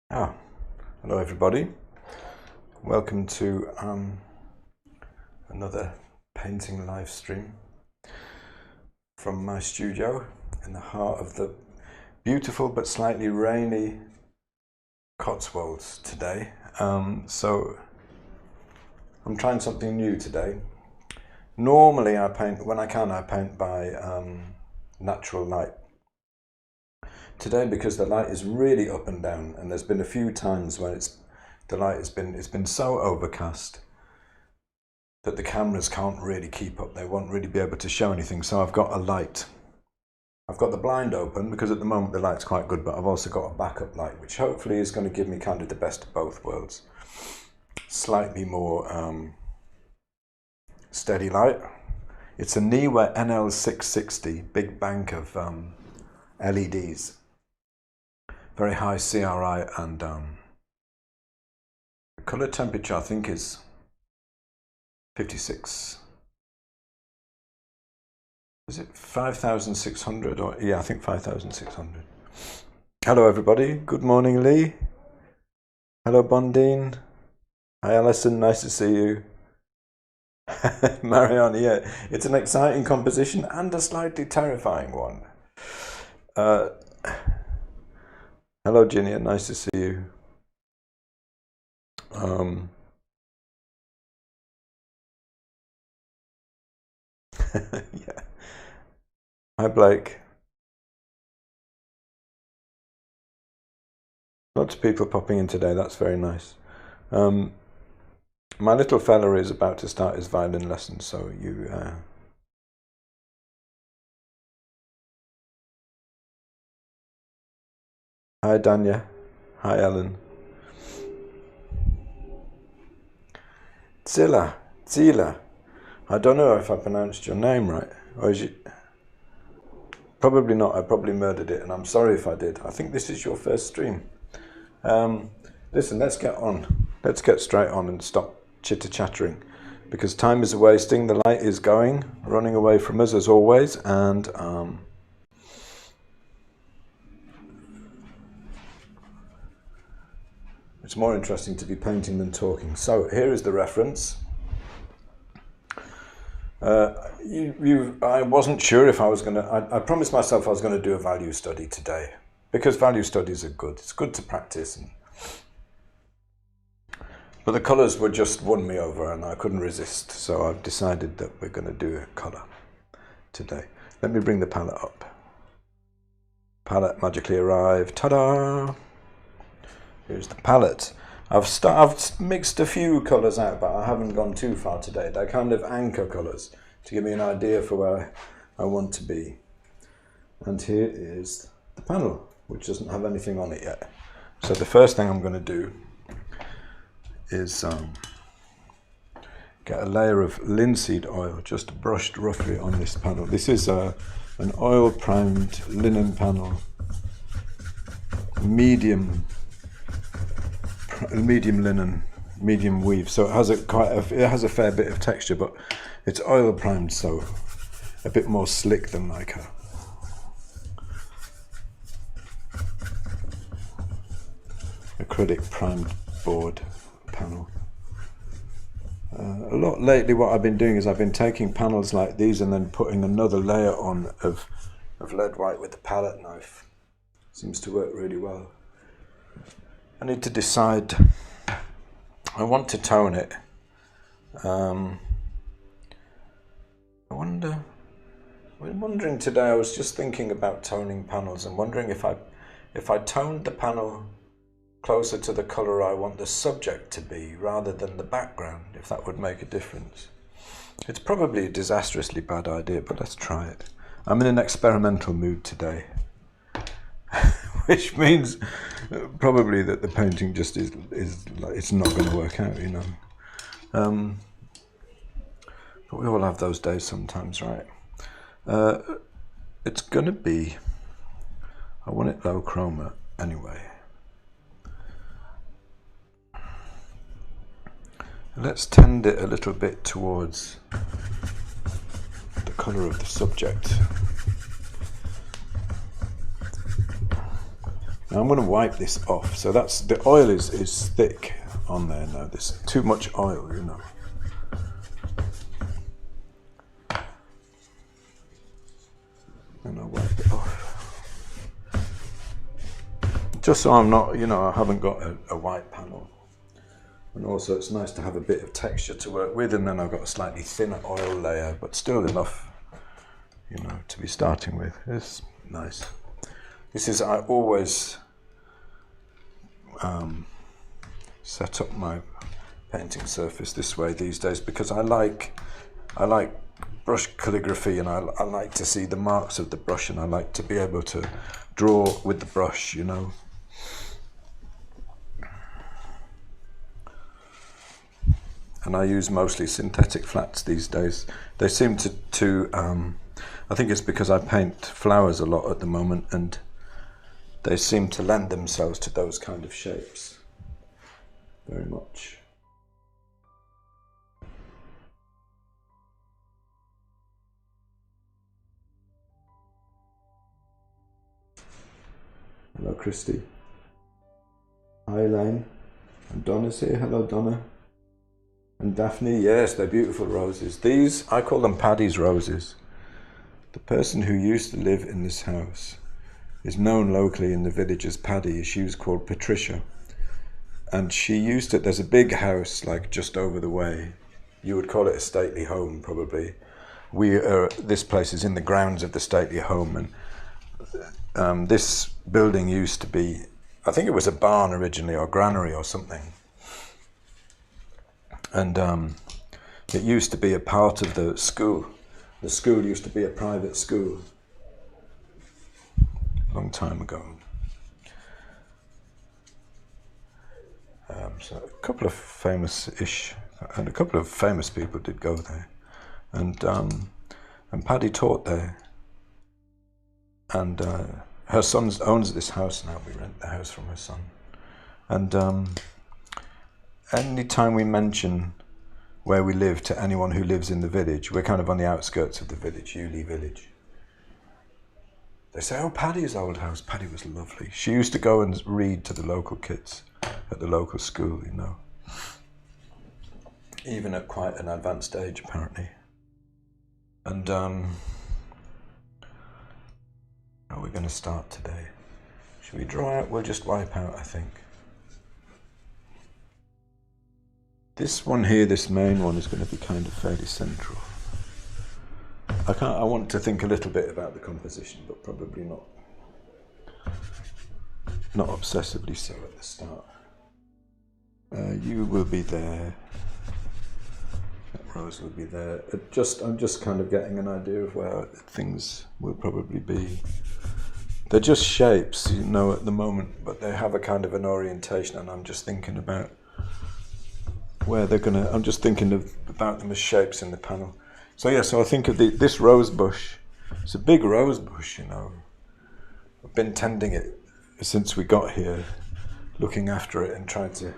Hello everybody. Welcome to another painting live stream from my studio in the heart of the beautiful but slightly rainy Cotswolds today. So I'm trying something new today. Normally I paint, when I can, I paint by natural light. Today, because the light is really up and down, and there's been a few times when it's been so overcast that the cameras can't really keep up. They won't really be able to show anything. So I've got a light. I've got the blind open because at the moment the light's quite good, but I've also got a backup light, which hopefully is going to give me kind of the best of both worlds. Slightly more steady light. It's a Neewer NL660, big bank of LEDs. Very high CRI, and the color temperature I think is 56. Is it 5,600 or yeah, I think 5,600. Hello everybody. Good morning, Lee. Hello Bondine. Hi Alison, nice to see you. Mariana, yeah, it's an exciting composition and a slightly terrifying one. Hello Ginny, nice to see you. Yeah. Hi Blake. Lots of people popping in today, that's very nice. My little fella is about to start his violin lesson, so you... Hi Danya. Hi Ellen. Zila. I don't know if I pronounced your name right. Or is it... Probably not. I probably murdered it, and I'm sorry if I did. I think this is your first stream. Listen, let's get on. Let's get straight on and stop chitter-chattering, because time is wasting. The light is going, running away from us as always, and it's more interesting to be painting than talking. So here is the reference. I wasn't sure if I was going to... I promised myself I was going to do a value study today, because value studies are good. It's good to practice. But the colours were just won me over and I couldn't resist. So I've decided that we're going to do a colour today. Let me bring the palette up. Palette magically arrived. Ta-da! Here's the palette. I've mixed a few colours out, but I haven't gone too far today. They're kind of anchor colours to give me an idea for where I want to be. And here is the panel, which doesn't have anything on it yet. So the first thing I'm going to do is get a layer of linseed oil just brushed roughly on this panel. This is an oil primed linen panel, medium linen, medium weave, so it has a fair bit of texture, but it's oil primed, so a bit more slick than like a acrylic primed board panel. A lot lately what I've been doing is I've been taking panels like these and then putting another layer on of lead white with the palette knife. Seems to work really well. I need to decide. I want to tone it. I'm wondering today, I was just thinking about toning panels and wondering if I toned the panel closer to the colour I want the subject to be rather than the background, if that would make a difference. It's probably a disastrously bad idea, but let's try it. I'm in an experimental mood today. Which means probably that the painting just is it's not going to work out, you know. But we all have those days sometimes, right? It's going to be... I want it low chroma anyway. Let's tend it a little bit towards the colour of the subject. Now I'm going to wipe this off. So that's, the oil is thick on there now. There's too much oil, you know. And I'll wipe it off. Just so I'm not, you know, I haven't got a white panel. And also it's nice to have a bit of texture to work with, and then I've got a slightly thinner oil layer, but still enough, you know, to be starting with. It's nice. This is, I always set up my painting surface this way these days because I like brush calligraphy, and I like to see the marks of the brush, and I like to be able to draw with the brush, you know. And I use mostly synthetic flats these days. They seem to I think it's because I paint flowers a lot at the moment, and they seem to lend themselves to those kind of shapes very much. Hello, Christy. Hi, Elaine. And Donna's here. Hello, Donna. And Daphne, yes, they're beautiful roses. These, I call them Paddy's roses. The person who used to live in this house is known locally in the village as Paddy. She was called Patricia. And she used to, there's a big house like just over the way. You would call it a stately home, probably. This place is in the grounds of the stately home, and this building used to be, I think it was a barn originally, or granary or something. And it used to be a part of the school. The school used to be a private school a long time ago. So a couple of famous-ish, and a couple of famous people did go there. And Paddy taught there. And her son owns this house now. We rent the house from her son. And any time we mention where we live to anyone who lives in the village, we're kind of on the outskirts of the village, Ely village. They say, oh, Paddy's old house. Paddy was lovely. She used to go and read to the local kids at the local school, you know. Even at quite an advanced age, apparently. And how are we going to start today? Should we draw out? We'll just wipe out, I think. This one here, this main one, is going to be kind of fairly central. I want to think a little bit about the composition, but probably not obsessively so at the start. You will be there. That rose will be there. I'm just kind of getting an idea of where things will probably be. They're just shapes, you know, at the moment, but they have a kind of an orientation, and I'm just thinking about where they're gonna. I'm just thinking about them as shapes in the panel. So yeah, so I think of this rose bush. It's a big rose bush, you know. I've been tending it since we got here, looking after it and trying to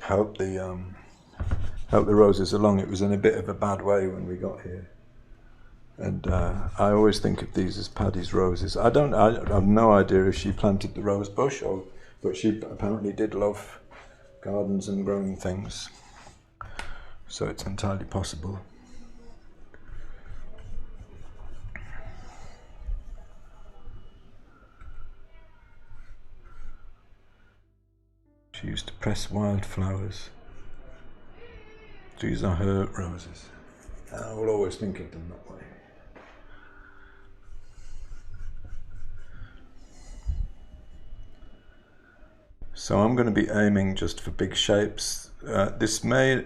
help the roses along. It was in a bit of a bad way when we got here, and I always think of these as Paddy's roses. I have no idea if she planted the rose bush, but she apparently did love gardens and growing things, so it's entirely possible. She used to press wildflowers. These are her roses. I will always think of them that way. So I'm going to be aiming just for big shapes. It's not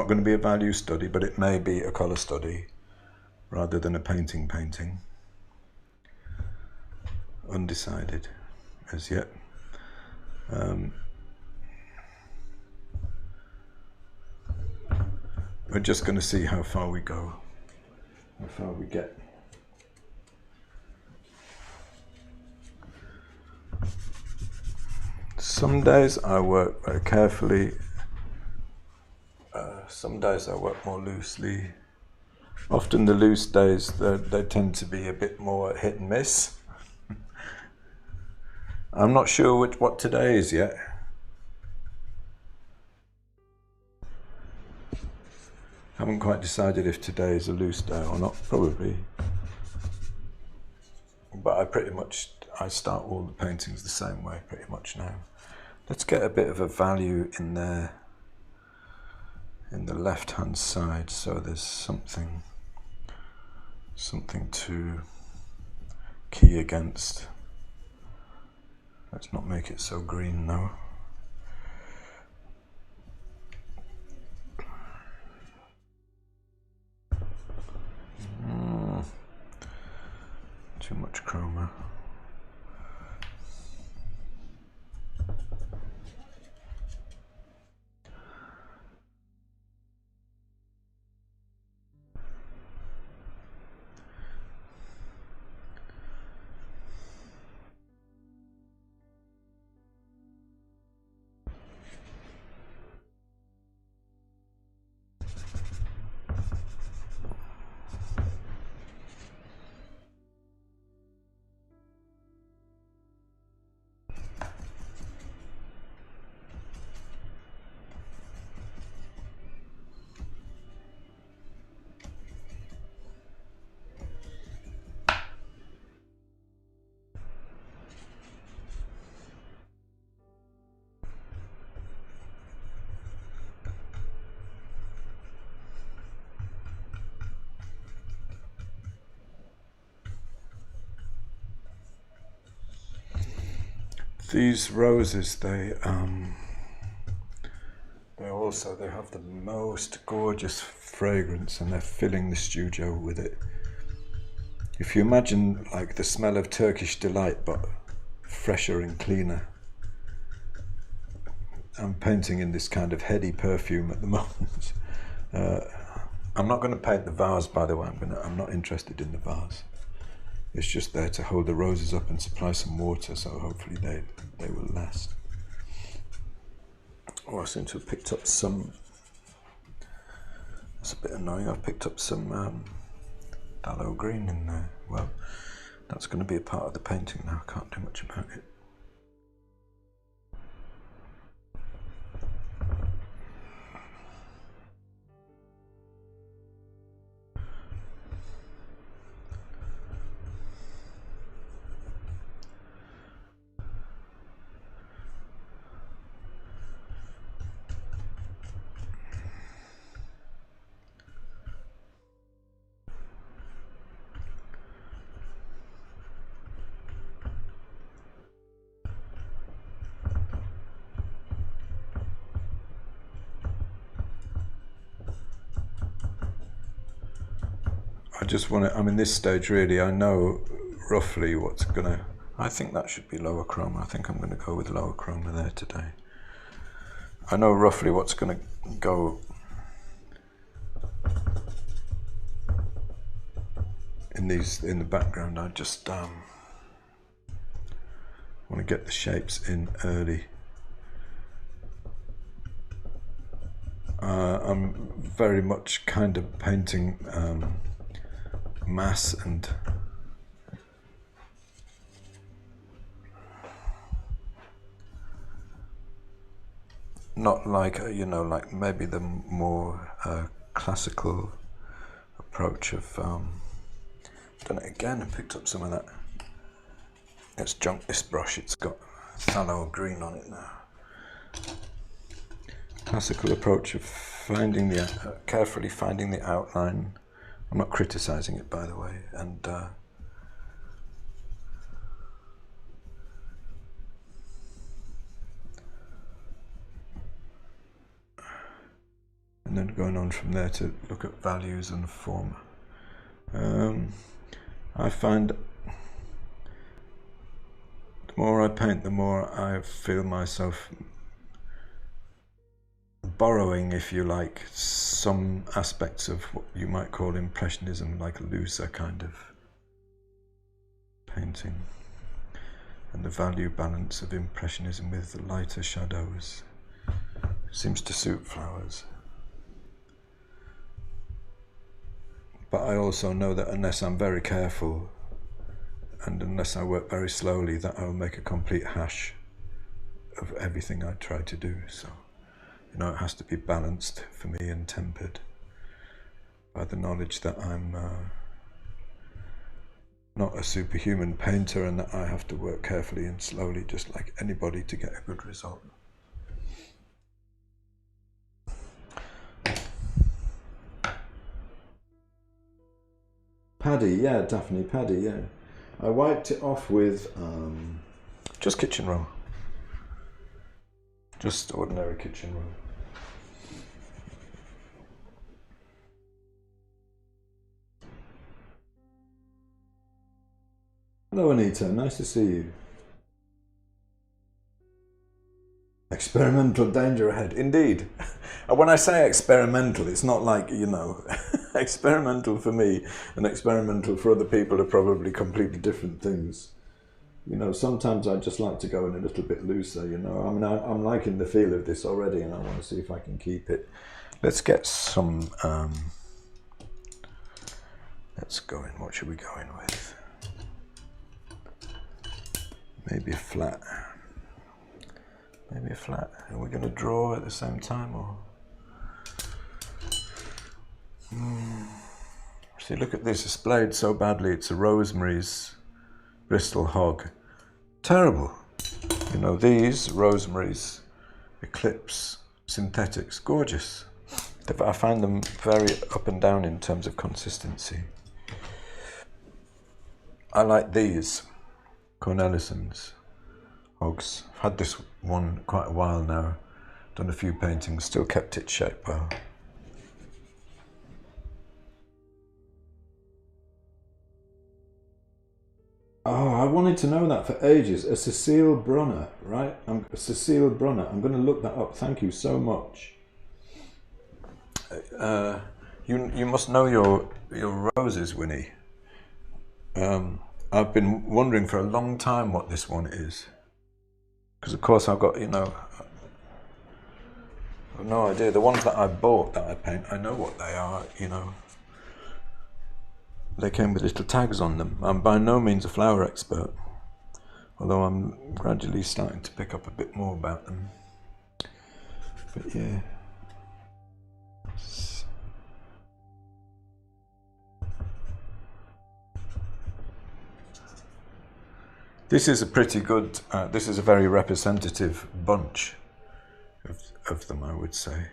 going to be a value study, but it may be a colour study rather than a painting. Undecided as yet. We're just going to see how far we go, how far we get. Some days I work very carefully, some days I work more loosely. Often the loose days, they tend to be a bit more hit and miss. I'm not sure what today is yet. Haven't quite decided if today is a loose day or not, probably. But I start all the paintings the same way pretty much now. Let's get a bit of a value in there, in the left hand side, so there's something to key against. Let's not make it so green now. Too much chroma. These roses, they have the most gorgeous fragrance, and they're filling the studio with it. If you imagine like the smell of Turkish delight, but fresher and cleaner. I'm painting in this kind of heady perfume at the moment. I'm not going to paint the vase, by the way. I'm not interested in the vase. It's just there to hold the roses up and supply some water, so hopefully they will last. Oh, I seem to have picked up some. It's a bit annoying. I've picked up some phthalo green in there. Well, that's going to be a part of the painting now. I can't do much about it. I just want to, I'm in this stage really, I know roughly what's going to, I think that should be lower chroma. I think I'm going to go with lower chroma there today. I know roughly what's going to go in the background. I just want to get the shapes in early. I'm very much kind of painting mass and not like, you know, like maybe the more classical approach of done it again. I picked up some of that. Let's junk this brush. It's got phthalo green on it now. Classical approach of finding the carefully finding the outline. I'm not criticizing it, by the way, and then going on from there to look at values and form. I find the more I paint, the more I feel myself borrowing, if you like, some aspects of what you might call impressionism, like a looser kind of painting, and the value balance of impressionism with the lighter shadows seems to suit flowers. But I also know that unless I'm very careful, and unless I work very slowly, that I'll make a complete hash of everything I try to do. So, you know, it has to be balanced for me and tempered by the knowledge that I'm not a superhuman painter, and that I have to work carefully and slowly, just like anybody, to get a good result. Paddy, yeah, Daphne, Paddy, yeah. I wiped it off with just kitchen roll. Just ordinary kitchen roll. Hello Anita, nice to see you. Experimental danger ahead, indeed. And when I say experimental, it's not like, you know, experimental for me and experimental for other people are probably completely different things. You know, sometimes I just like to go in a little bit looser, you know. I mean, I'm liking the feel of this already, and I want to see if I can keep it. Let's get some, let's go in, what should we go in with? Maybe a flat. Maybe a flat. Are we going to draw at the same time, or? See, look at this. It's splayed so badly. It's a Rosemary's Bristol Hog. Terrible. You know, these Rosemary's Eclipse Synthetics, gorgeous. I find them very up and down in terms of consistency. I like these Cornelison's Hogs. I've had this one quite a while now. Done a few paintings, still kept its shape well. Oh, I wanted to know that for ages. A Cecile Brunner, right? Cecile Brunner. I'm going to look that up. Thank you so much. You must know your roses, Winnie. I've been wondering for a long time what this one is, because of course I've got, you know, I've no idea. The ones that I bought that I paint, I know what they are, you know. They came with little tags on them. I'm by no means a flower expert, although I'm gradually starting to pick up a bit more about them. But yeah. This is a pretty good, this is a very representative bunch of them, I would say.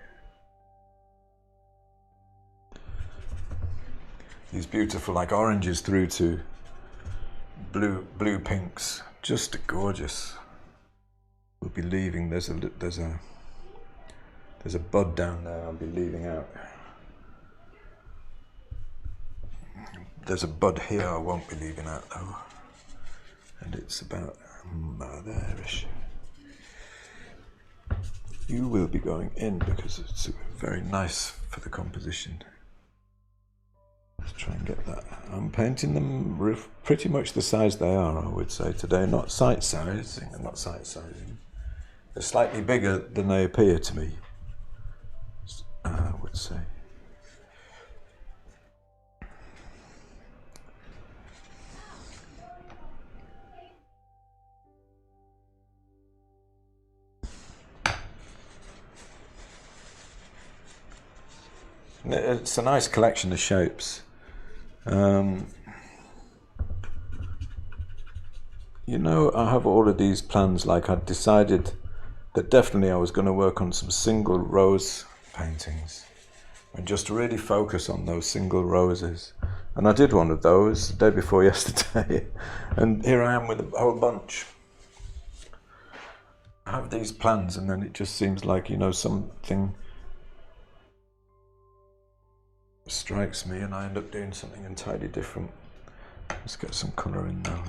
These beautiful, like oranges through to blue pinks, just gorgeous. We'll be leaving. There's a bud down there. I'll be leaving out. There's a bud here. I won't be leaving out though. And it's about there-ish. You will be going in because it's very nice for the composition. Let's try and get that. I'm painting them pretty much the size they are, I would say today. Not sight sizing. They're slightly bigger than they appear to me, I would say. It's a nice collection of shapes. You know, I have all of these plans. Like, I'd decided that definitely I was going to work on some single rose paintings and just really focus on those single roses. And I did one of those the day before yesterday, and here I am with a whole bunch. I have these plans, and then it just seems like, you know, something strikes me and I end up doing something entirely different. Let's get some colour in now.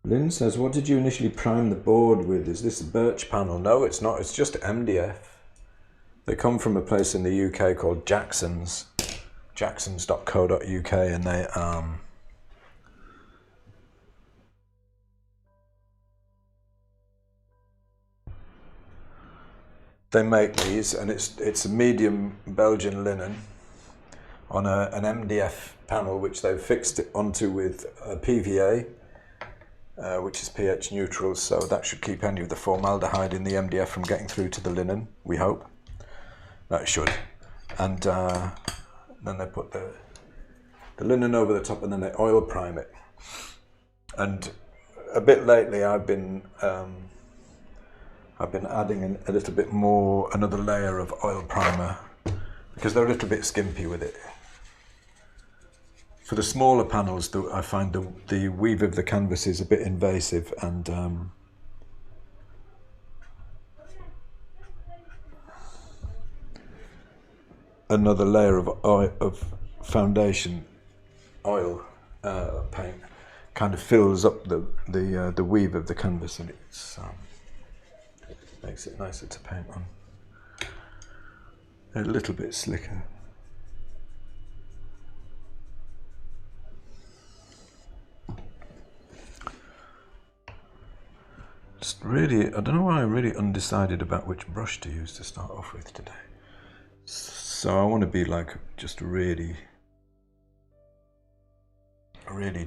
Lynn says, what did you initially prime the board with? Is this a birch panel? No, it's not. It's just MDF. They come from a place in the UK called Jackson's, jacksons.co.uk, and they make these, and it's a medium Belgian linen on an MDF panel which they've fixed it onto with a PVA, which is pH neutral, so that should keep any of the formaldehyde in the MDF from getting through to the linen, we hope. That should. And then they put the linen over the top, and then they oil prime it. And a bit lately I've been adding in a little bit more, another layer of oil primer, because they're a little bit skimpy with it. For the smaller panels, I find the weave of the canvas is a bit invasive, and another layer of foundation oil paint kind of fills up the weave of the canvas, and it's makes it nicer to paint on. A little bit slicker. Just really, I don't know why I'm really undecided about which brush to use to start off with today. So I want to be like just really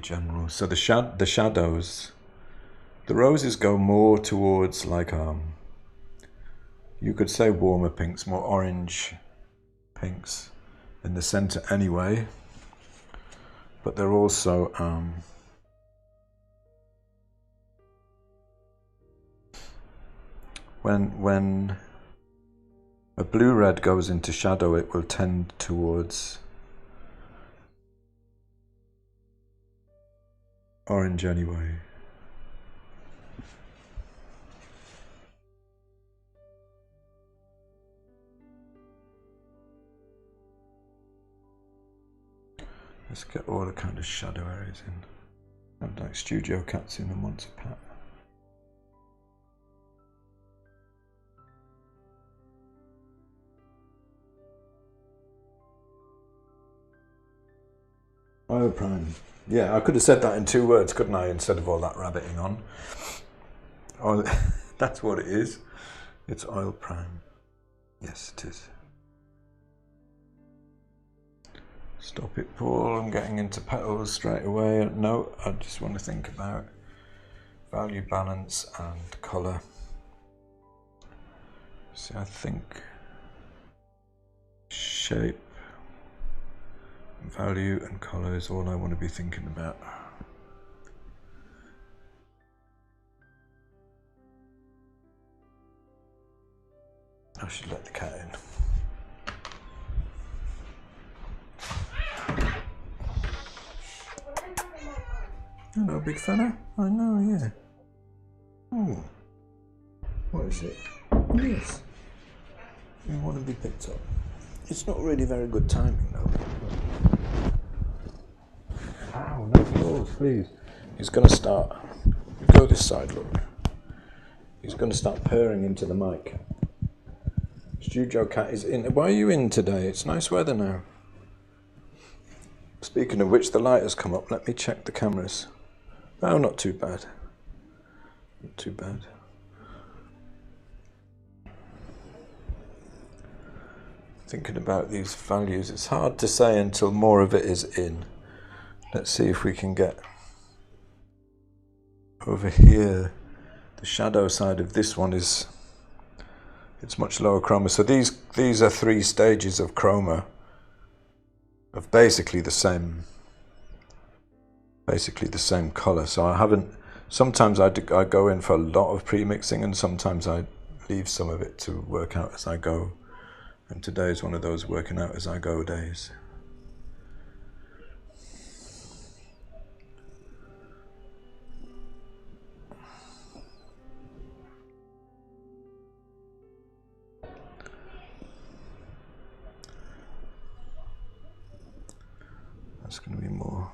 general. So the shadows, the roses go more towards like you could say warmer pinks, more orange pinks in the center anyway, but they're also when a blue-red goes into shadow, it will tend towards orange anyway. Let's get all the kind of shadow areas in. I'd like Studio Cats in and wants a pat. Oil prime. Yeah, I could have said that in 2 words, couldn't I, instead of all that rabbiting on. Oh, that's what it is. It's oil prime. Yes, it is. Stop it, Paul. I'm getting into petals straight away. No, I just want to think about value, balance, and colour. See, I think shape, value, and colour is all I want to be thinking about. I should let the cat in. Hello, big fella. I know, yeah. Oh, what is it? Yes. You want to be picked up. It's not really very good timing, though. Ow, no balls, please. He's going to start. Go this side, look. He's going to start purring into the mic. Studio Cat is in. Why are you in today? It's nice weather now. Speaking of which, the light has come up. Let me check the cameras. Oh, not too bad. Not too bad. Thinking about these values, it's hard to say until more of it is in. Let's see if we can get over here. The shadow side of this one is, it's much lower chroma. So these are 3 stages of chroma of basically the same color. So I haven't, sometimes I go in for a lot of pre-mixing, and sometimes I leave some of it to work out as I go. And today is one of those working out as I go days. That's going to be more.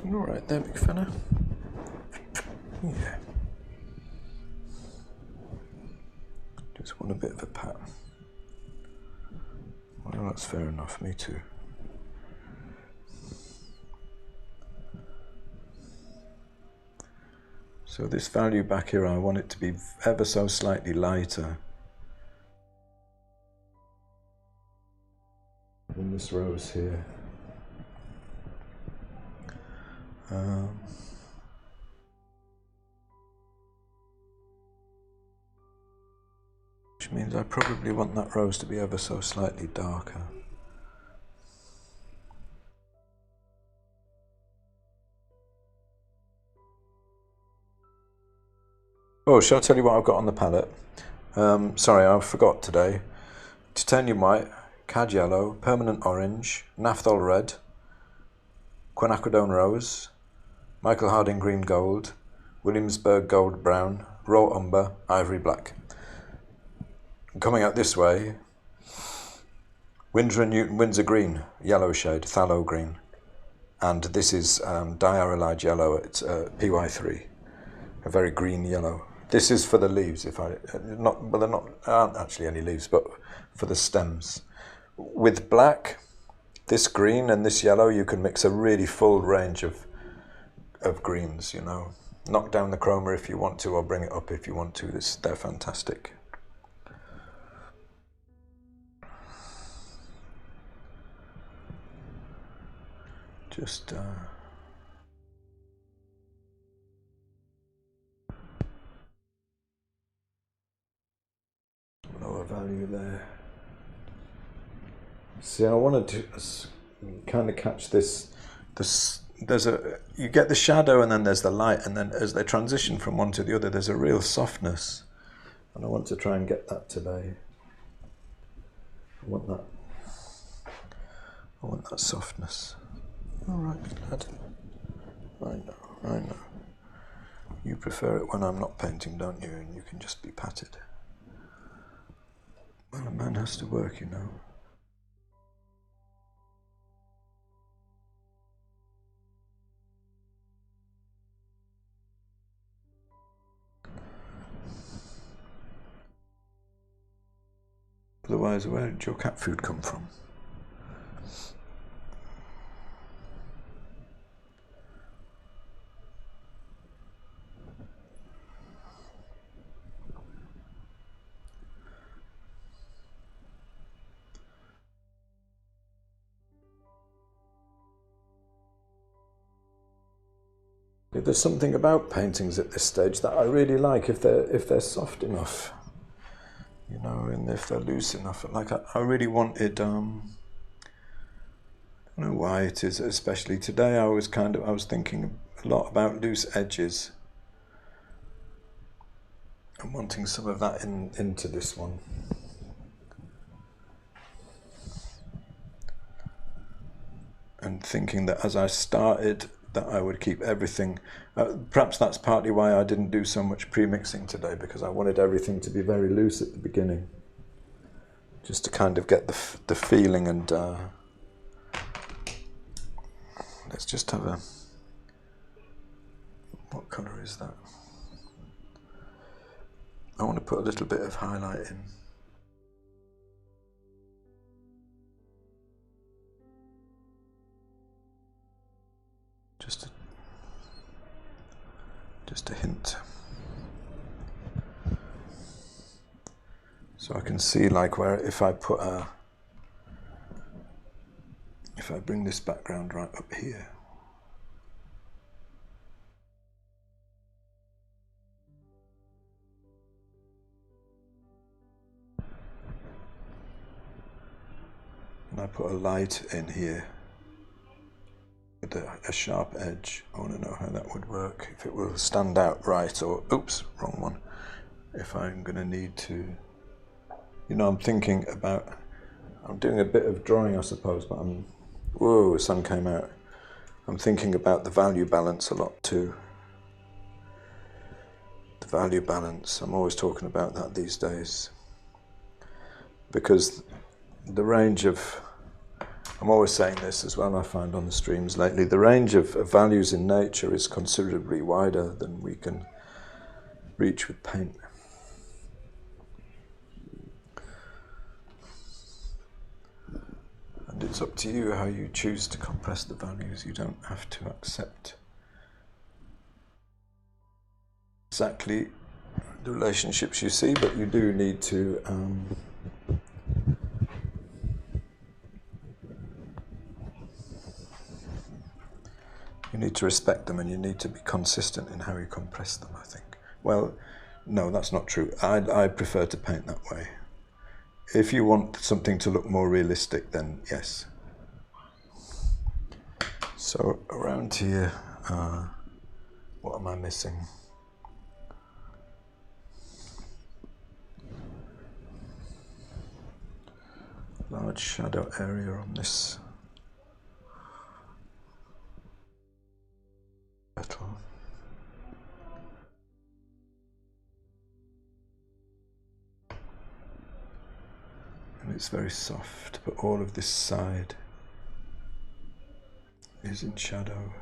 You all right there, big fella? Yeah. Just want a bit of a pat. Well, that's fair enough, me too. So this value back here, I want it to be ever so slightly lighter than this rose here. Which means I probably want that rose to be ever so slightly darker. Oh, shall I tell you what I've got on the palette? Sorry, I forgot today. Titanium white, cad yellow, permanent orange, naphthol red, quinacridone rose, Michael Harding green gold, Williamsburg gold brown, raw umber, ivory black. Coming out this way, Winsor & Newton Windsor green, yellow shade, phthalo green. And this is diarylide yellow, it's PY3, a very green yellow. This is for the leaves, aren't actually any leaves, but for the stems. With black, this green and this yellow, you can mix a really full range of greens, you know. Knock down the chroma if you want to, or bring it up if you want to. They're fantastic. Just lower value there. See, I wanted to kind of catch this. You get the shadow and then there's the light, and then as they transition from one to the other, there's a real softness, and I want to try and get that today. I want that softness. All right, lad. I know. You prefer it when I'm not painting, don't you? And you can just be patted. Well, a man has to work, you know. Otherwise, where did your cat food come from? There's something about paintings at this stage that I really like if they're soft enough, you know, and if they're loose enough. Like I really wanted. I don't know why it is, especially today. I was thinking a lot about loose edges and wanting some of that into this one. And thinking that as I started, that I would keep everything. Perhaps that's partly why I didn't do so much pre-mixing today, because I wanted everything to be very loose at the beginning, just to kind of get the feeling. And let's just have a. What colour is that? I want to put a little bit of highlight in. Just a hint. So I can see, like, where if I bring this background right up here. And I put a light in here with a sharp edge. I want to know how that would work, if it will stand out right, or oops, wrong one. If I'm going to need to, you know, I'm doing a bit of drawing, I suppose, but whoa, the sun came out. I'm thinking about the value balance a lot too. The value balance, I'm always talking about that these days, because the range of I'm always saying this as well, I find on the streams lately, the range of values in nature is considerably wider than we can reach with paint. And it's up to you how you choose to compress the values. You don't have to accept exactly the relationships you see, but you do need to respect them, and you need to be consistent in how you compress them, I think. Well, no, that's not true. I prefer to paint that way. If you want something to look more realistic, then yes. So around here, what am I missing? Large shadow area on this petal. And it's very soft, but all of this side is in shadow.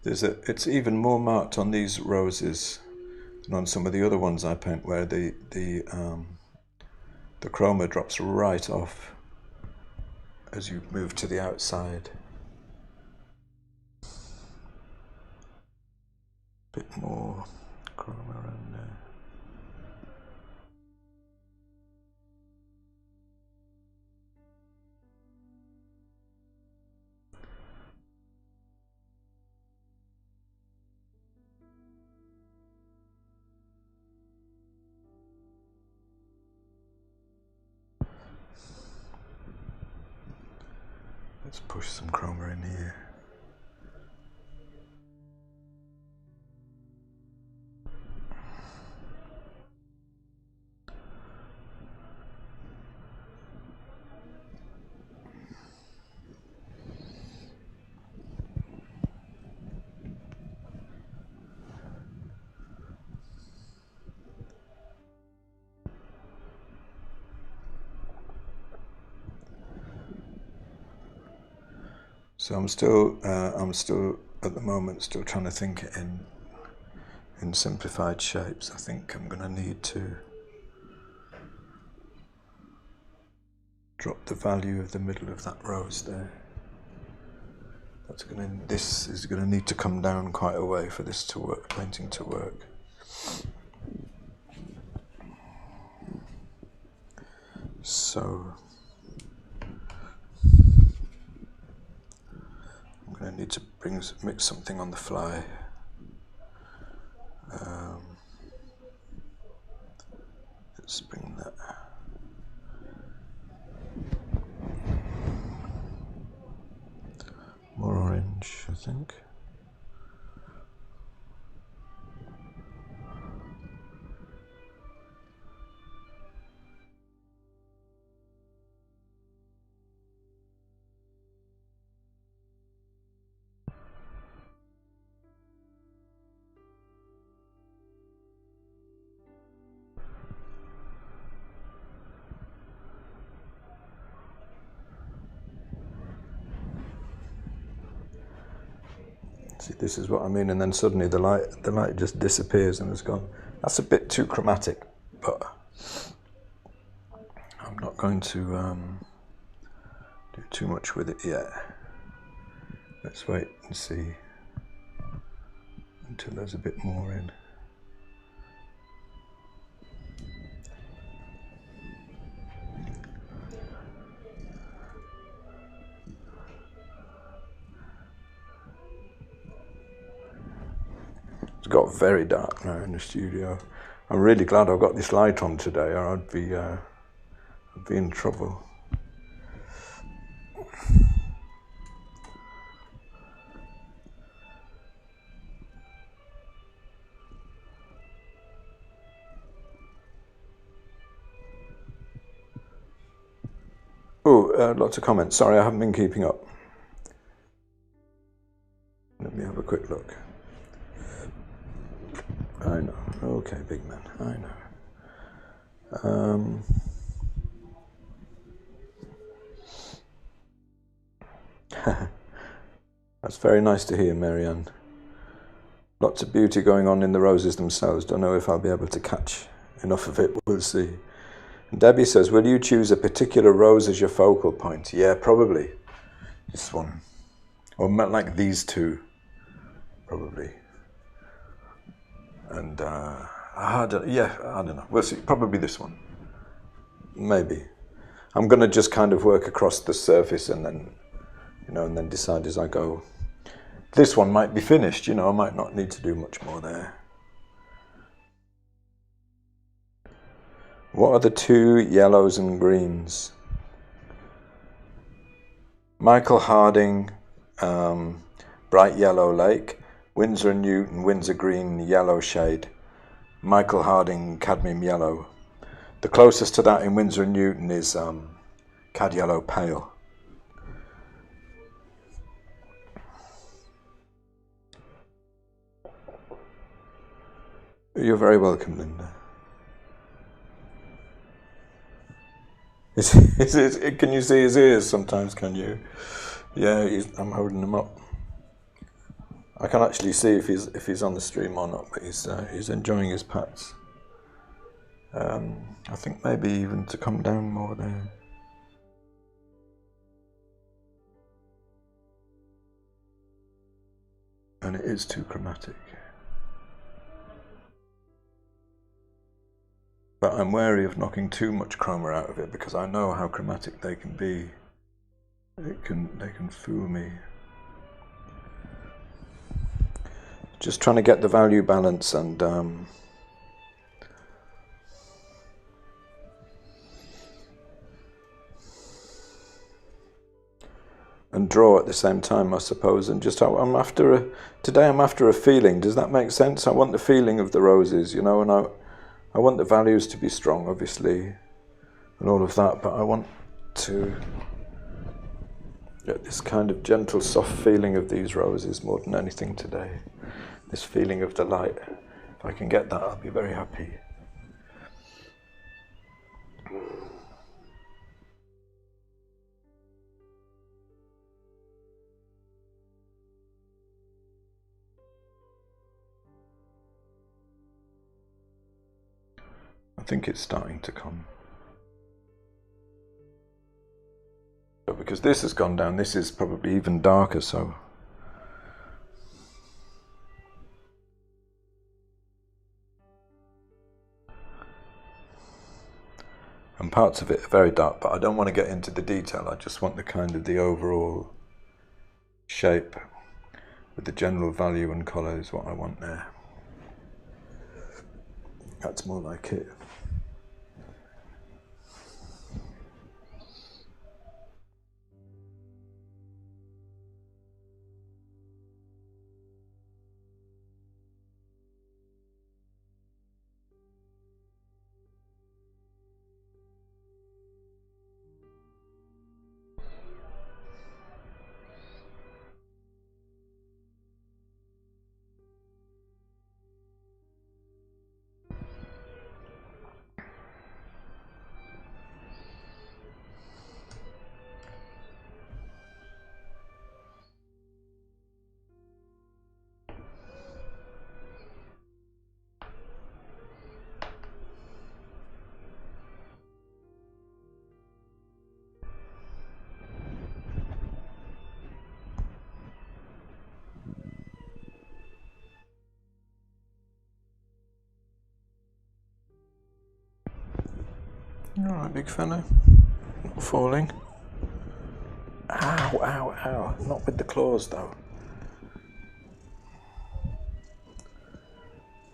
It's even more marked on these roses than on some of the other ones I paint, where the chroma drops right off as you move to the outside. A bit more chroma around there. Let's push some chroma in here. So I'm still at the moment still trying to think in simplified shapes. I think I'm going to need to drop the value of the middle of that rose there. This is going to need to come down quite a way for this to work, painting to work. So I'm going to need to mix something on the fly. Let's bring that. More orange, I think. See, this is what I mean, and then suddenly the light just disappears and is gone. That's a bit too chromatic, but I'm not going to do too much with it yet. Let's wait and see until there's a bit more in. It's got very dark now in the studio. I'm really glad I've got this light on today, or I'd be in trouble. Oh, lots of comments. Sorry, I haven't been keeping up. Let me have a quick look. I know. Okay, big man. I know. That's very nice to hear, Marianne. Lots of beauty going on in the roses themselves. Don't know if I'll be able to catch enough of it. We'll see. And Debbie says, will you choose a particular rose as your focal point? Yeah, probably. This one. Or like these two. Probably. And, I don't know. We'll see. Probably this one. Maybe. I'm going to just kind of work across the surface and then, and then decide as I go. This one might be finished, I might not need to do much more there. What are the two yellows and greens? Michael Harding, Bright Yellow Lake, Winsor & Newton, Windsor Green, yellow shade. Michael Harding, Cadmium Yellow. The closest to that in Winsor & Newton is Cad Yellow Pale. You're very welcome, Linda. Can you see his ears sometimes, can you? Yeah, I'm holding him up. I can actually see if he's on the stream or not, but he's enjoying his pats. I think maybe even to come down more there. And it is too chromatic. But I'm wary of knocking too much chroma out of it because I know how chromatic they can be. They can fool me. Just trying to get the value balance and draw at the same time, I suppose. And just today I'm after a feeling. Does that make sense? I want the feeling of the roses, and I want the values to be strong, obviously, and all of that, but I want to get this kind of gentle, soft feeling of these roses more than anything today. This feeling of the light. If I can get that, I'll be very happy. I think it's starting to come. But because this has gone down, this is probably even darker, so. And parts of it are very dark, but I don't want to get into the detail. I just want the overall shape with the general value and colour is what I want there. That's more like it. Alright, big fella. Not falling. Ow, ow, ow. Not with the claws, though.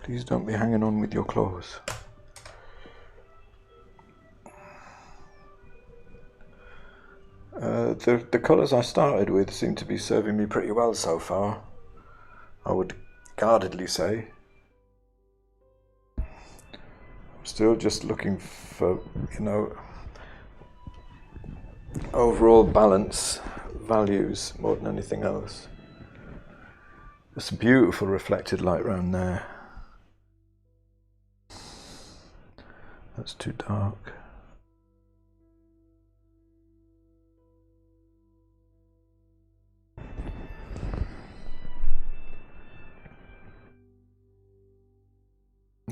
Please don't be hanging on with your claws. The colours I started with seem to be serving me pretty well so far. I would guardedly say. I'm still just looking for, overall balance, values more than anything else. There's some beautiful reflected light around there. That's too dark.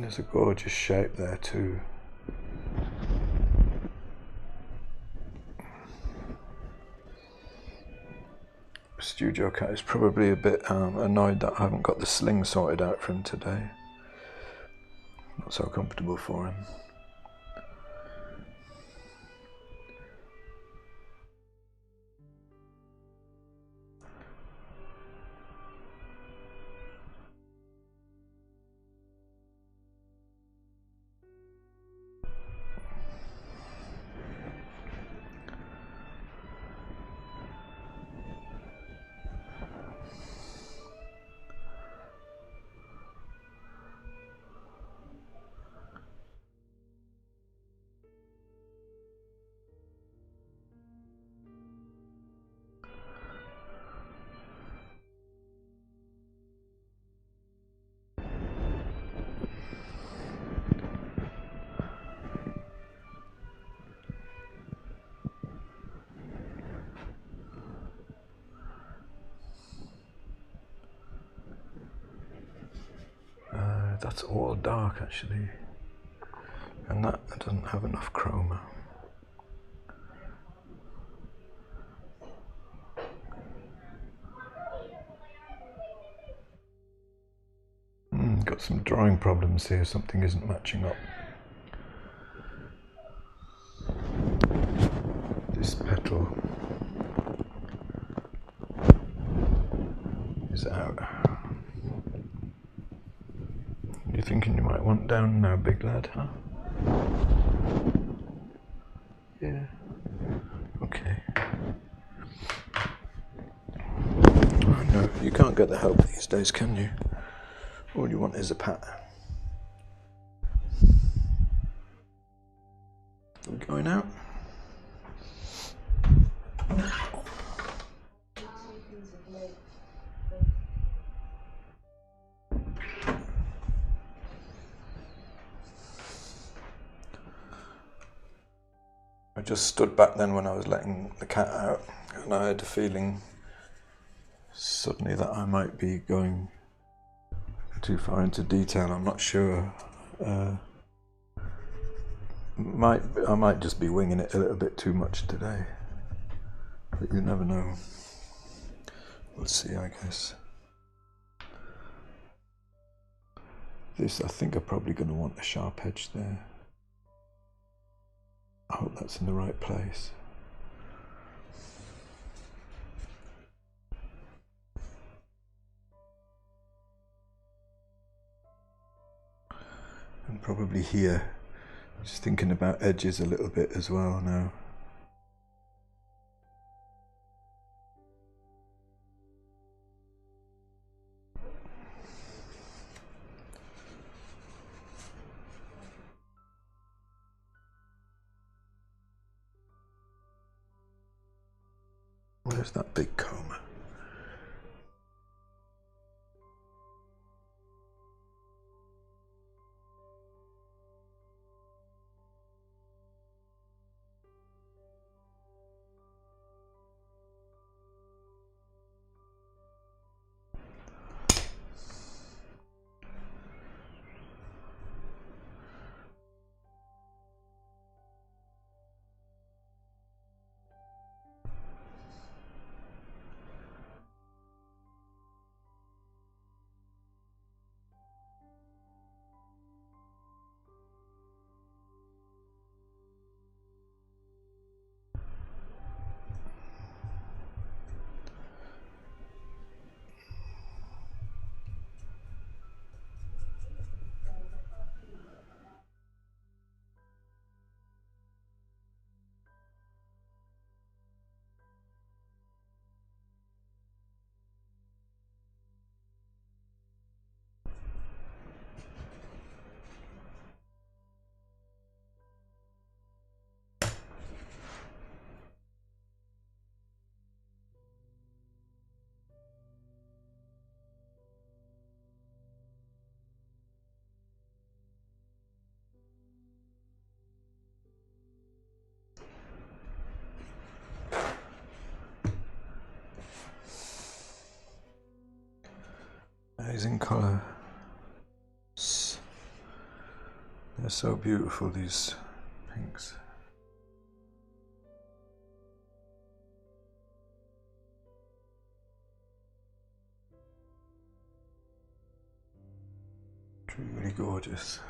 There's a gorgeous shape there too. Studio Cat is probably a bit annoyed that I haven't got the sling sorted out for him today. Not so comfortable for him. That's all dark actually, and that doesn't have enough chroma. Got some drawing problems here, something isn't matching up. This petal is out. You thinking you might want down now, big lad, huh? Yeah. Okay. Oh no, you can't get the help these days, can you? All you want is a pat. Are we going out? I just stood back then when I was letting the cat out, and I had a feeling suddenly that I might be going too far into detail. I'm not sure. I might just be winging it a little bit too much today, but you never know. We'll see, I guess. This, I think I'm probably going to want a sharp edge there. I hope that's in the right place. And probably here, just thinking about edges a little bit as well now. Where's that big comb? Amazing colour. They're so beautiful, these pinks. Truly gorgeous.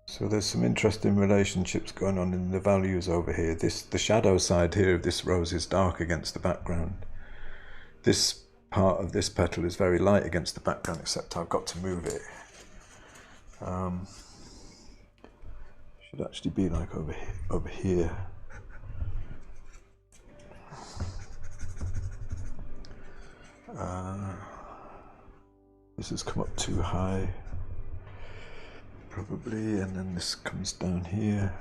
So there's some interesting relationships going on in the values over here. The shadow side here of this rose is dark against the background. This part of this petal is very light against the background, except I've got to move it. Should actually be like over here. This has come up too high, probably, and then this comes down here.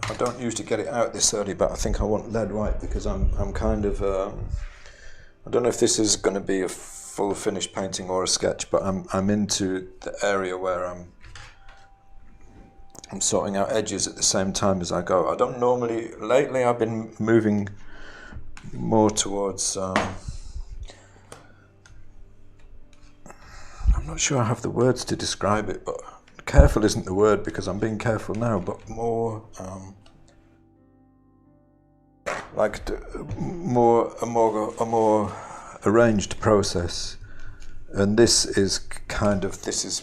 I don't usually get it out this early, but I think I want lead white because I'm kind of, I don't know if this is going to be a full finished painting or a sketch, but I'm into the area where I'm sorting out edges at the same time as I go. I don't normally, lately I've been moving more towards, I'm not sure I have the words to describe it, but careful isn't the word because I'm being careful now, but more a more arranged process. And this is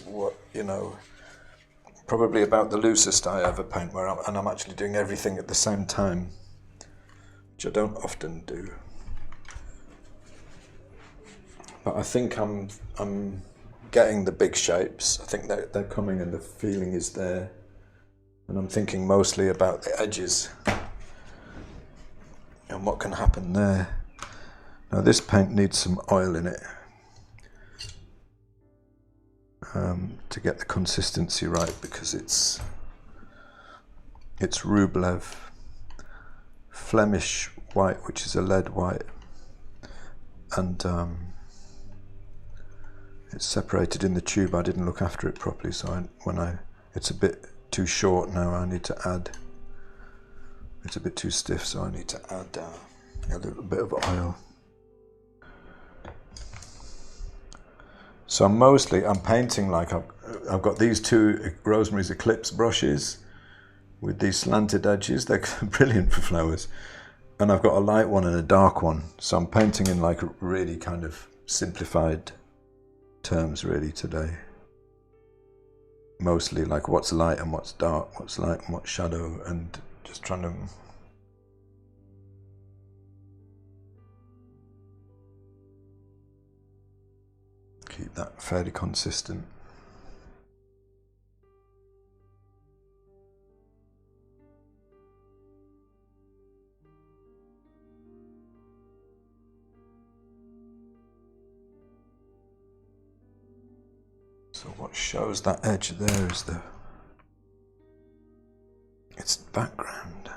what, probably about the loosest I ever paint, and I'm actually doing everything at the same time, which I don't often do. But I think I'm getting the big shapes. I think they're coming and the feeling is there. And I'm thinking mostly about the edges and what can happen there. Now this paint needs some oil in it to get the consistency right, because it's Rublev Flemish white, which is a lead white, and it's separated in the tube. I didn't look after it properly, so it's a bit too short now. I need to add. It's a bit too stiff, so I need to add a little bit of oil. So I'm painting like I've got these two Rosemary's Eclipse brushes with these slanted edges. They're brilliant for flowers. And I've got a light one and a dark one. So I'm painting in like really kind of simplified terms really today. Mostly like what's light and what's dark, what's light and what's shadow, and just trying to keep that fairly consistent. So what shows that edge there is it's the background.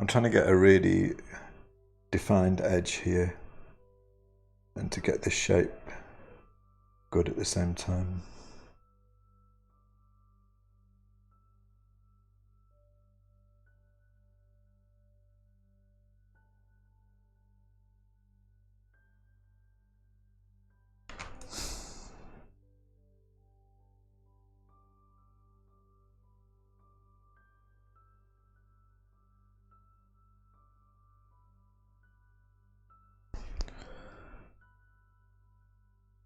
I'm trying to get a really defined edge here and to get this shape good at the same time.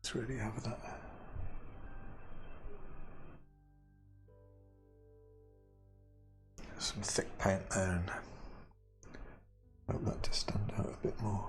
Let's really have that. Some thick paint there, and hope that to stand out a bit more.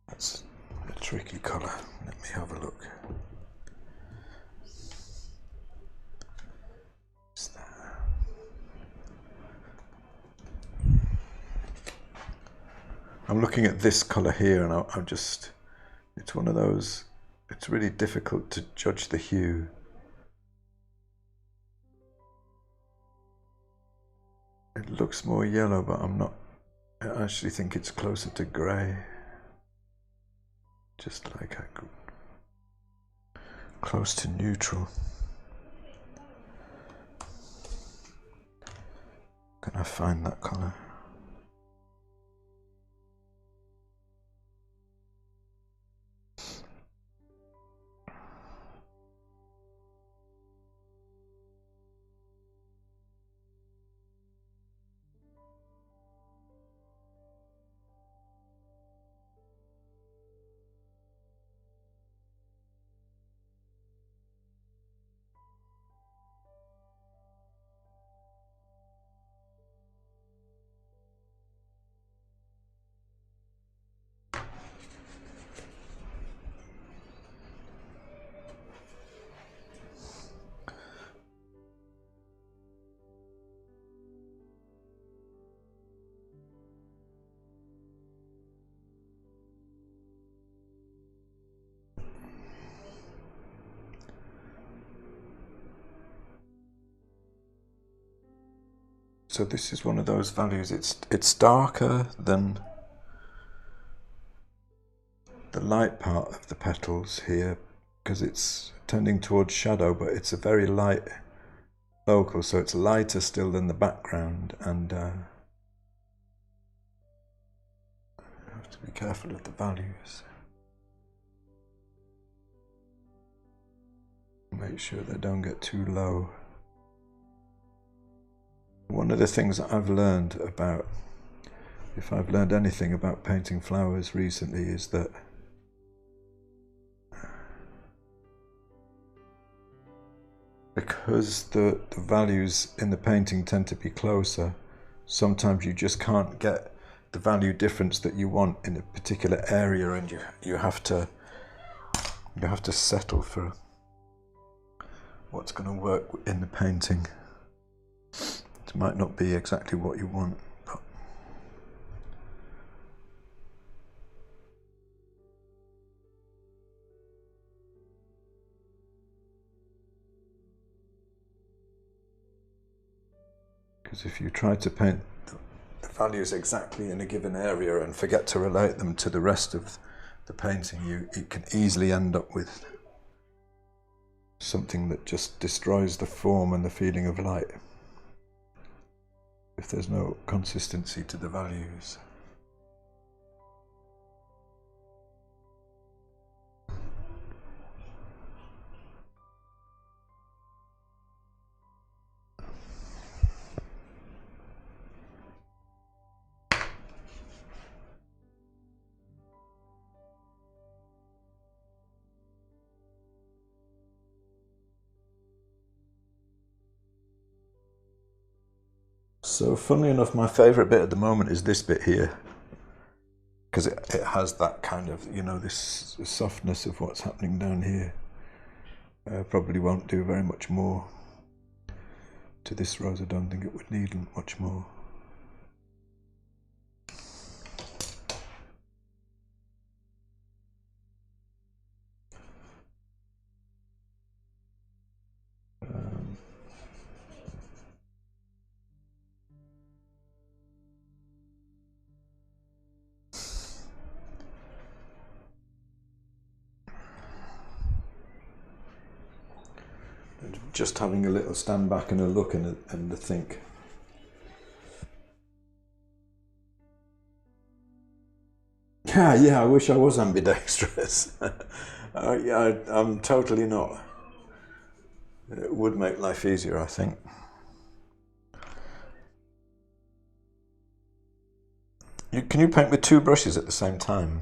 That's a tricky colour. Let me have a look. What's that? I'm looking at this colour here, and I'm just, it's one of those, it's really difficult to judge the hue. It looks more yellow, but I actually think it's closer to grey. Just like close to neutral. Can I find that colour? So this is one of those values, it's darker than the light part of the petals here because it's tending towards shadow, but it's a very light local, so it's lighter still than the background, and I have to be careful of the values. Make sure they don't get too low. One of the things that I've learned about, if I've learned anything about painting flowers recently, is that because the values in the painting tend to be closer, sometimes you just can't get the value difference that you want in a particular area, and you have to settle for what's going to work in the painting. It might not be exactly what you want, but because if you try to paint the values exactly in a given area and forget to relate them to the rest of the painting, you can easily end up with something that just destroys the form and the feeling of light if there's no consistency to the values. So funnily enough, my favourite bit at the moment is this bit here, because it has that kind of, you know, this softness of what's happening down here. Probably won't do very much more to this rose. I don't think it would need much more. Just having a little stand back and a look and a think. Yeah, I wish I was ambidextrous. Yeah, I'm totally not. It would make life easier, I think. Can you paint with two brushes at the same time?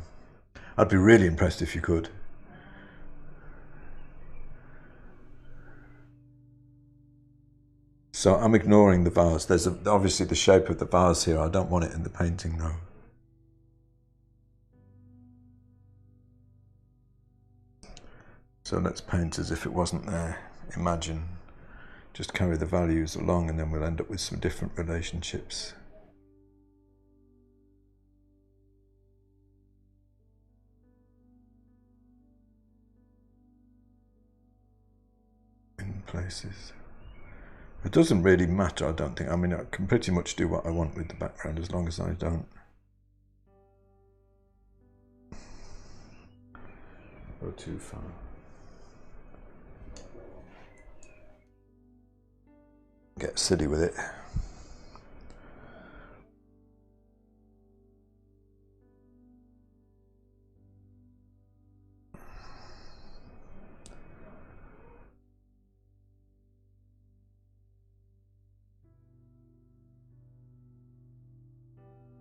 I'd be really impressed if you could. So I'm ignoring the vase. There's obviously the shape of the vase here. I don't want it in the painting though. So let's paint as if it wasn't there. Imagine. Just carry the values along and then we'll end up with some different relationships. In places. It doesn't really matter, I don't think. I mean, I can pretty much do what I want with the background as long as I don't go too far. Get silly with it.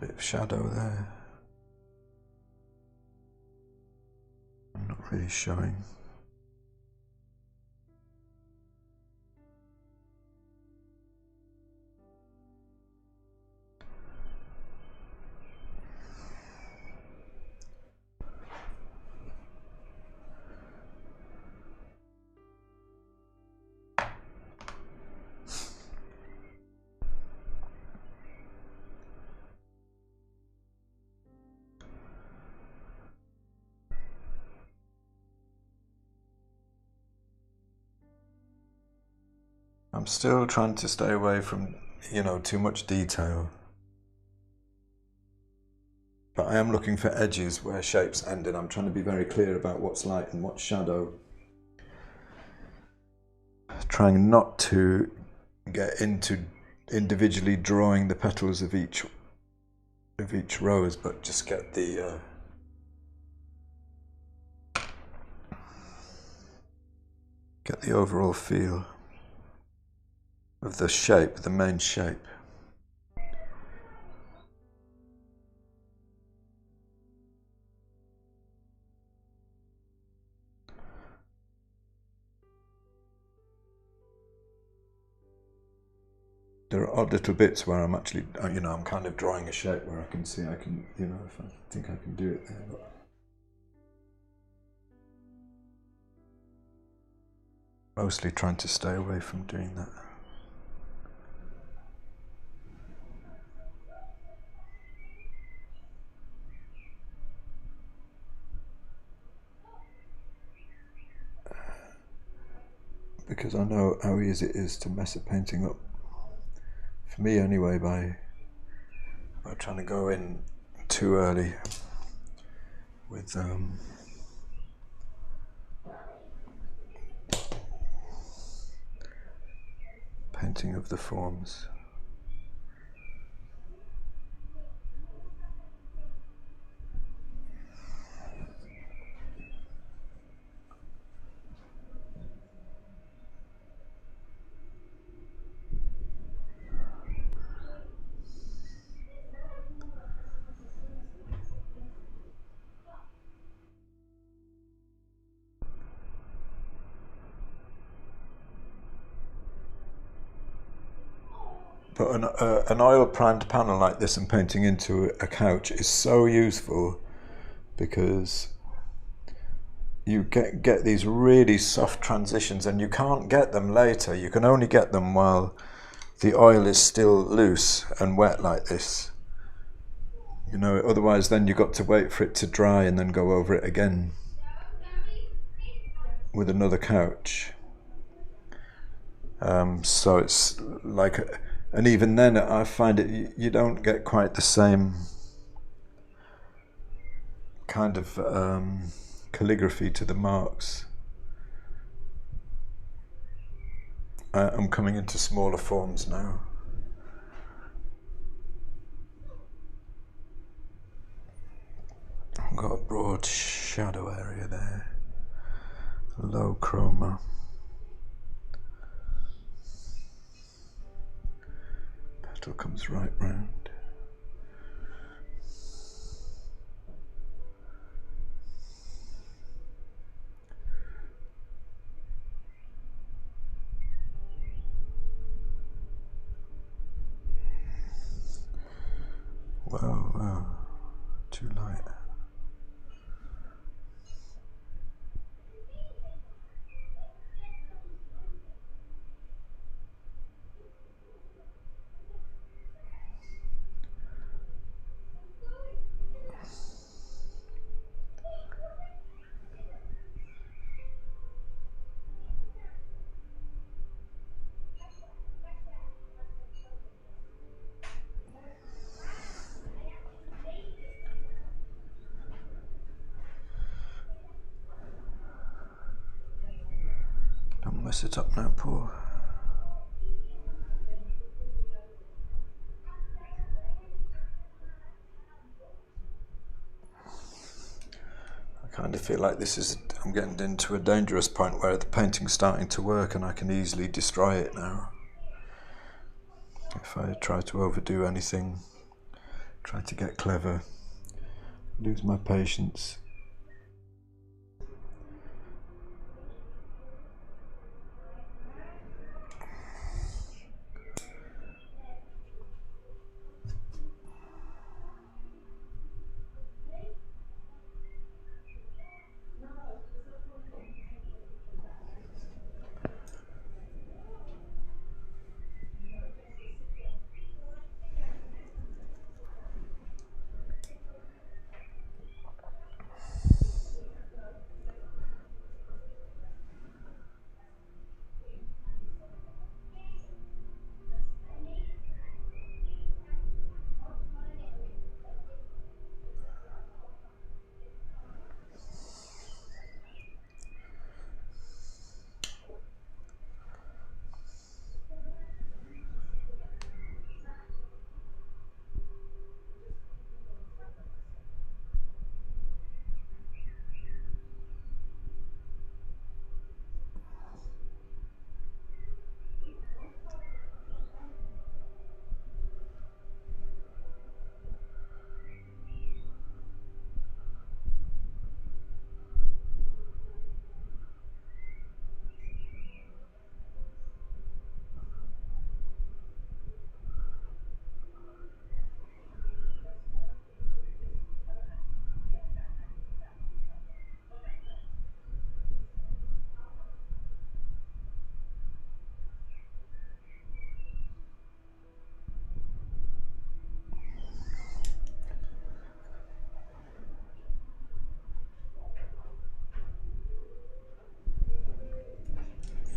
Bit of shadow there. I'm not really showing. I'm still trying to stay away from, you know, too much detail. But I am looking for edges where shapes end, and I'm trying to be very clear about what's light and what's shadow. Trying not to get into individually drawing the petals of each rose, but just get the overall feel of the shape, the main shape. There are odd little bits where I'm actually, you know, I'm kind of drawing a shape where I can see, I can, you know, if I think I can do it there. But mostly trying to stay away from doing that. Because I know how easy it is to mess a painting up. For me anyway, by trying to go in too early with painting of the forms. But an oil primed panel like this and painting into a couch is so useful, because you get these really soft transitions, and you can't get them later. You can only get them while the oil is still loose and wet like this. You know, otherwise then you've got to wait for it to dry and then go over it again with another couch. So it's like, and even then I find it, you don't get quite the same kind of calligraphy to the marks. I'm coming into smaller forms now. I've got a broad shadow area there, low chroma. Petal comes right round. Wow, too light. Don't mess it up now, Paul. I kind of feel like I'm getting into a dangerous point where the painting's starting to work and I can easily destroy it now. If I try to overdo anything, try to get clever, lose my patience.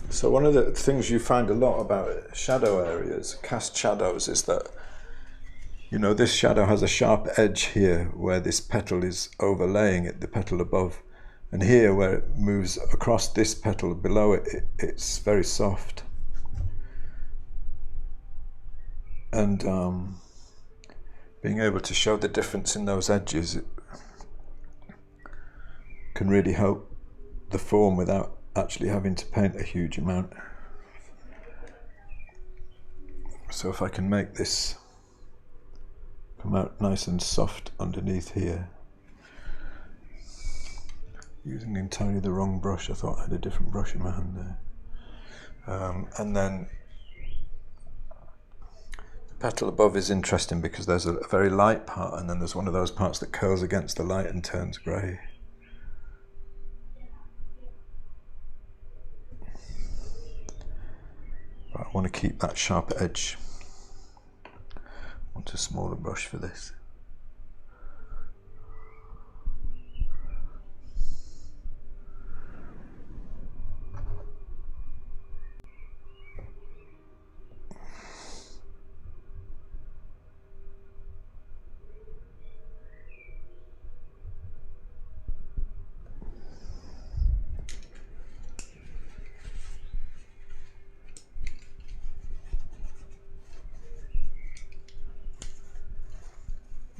So one of the things you find a lot about shadow areas, cast shadows, is that, you know, this shadow has a sharp edge here where this petal is overlaying it, the petal above, and here where it moves across this petal below it, it's very soft. And being able to show the difference in those edges, it can really help the form without actually having to paint a huge amount. So if I can make this come out nice and soft underneath here, using entirely the wrong brush. I thought I had a different brush in my hand there. And then petal above is interesting because there's a very light part and then there's one of those parts that curls against the light and turns grey. But I want to keep that sharp edge. I want a smaller brush for this.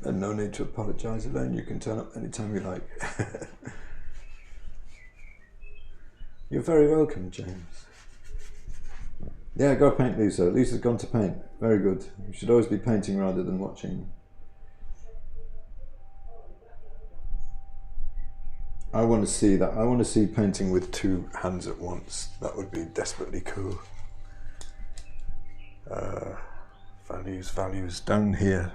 And no need to apologise, Elaine, you can turn up anytime you like. You're very welcome, James. Yeah, go paint Lisa. Lisa's gone to paint. Very good. You should always be painting rather than watching. I want to see that. I want to see painting with two hands at once. That would be desperately cool. Values down here.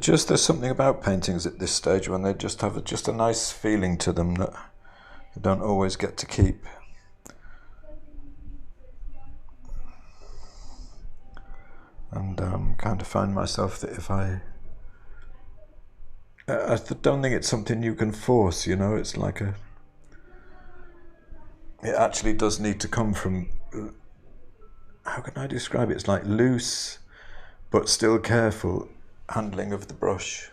There's something about paintings at this stage when they just have just a nice feeling to them that you don't always get to keep. And kind of find myself that if I don't think it's something you can force, you know, it's like it actually does need to come from, how can I describe it? It's like loose, but still careful handling of the brush.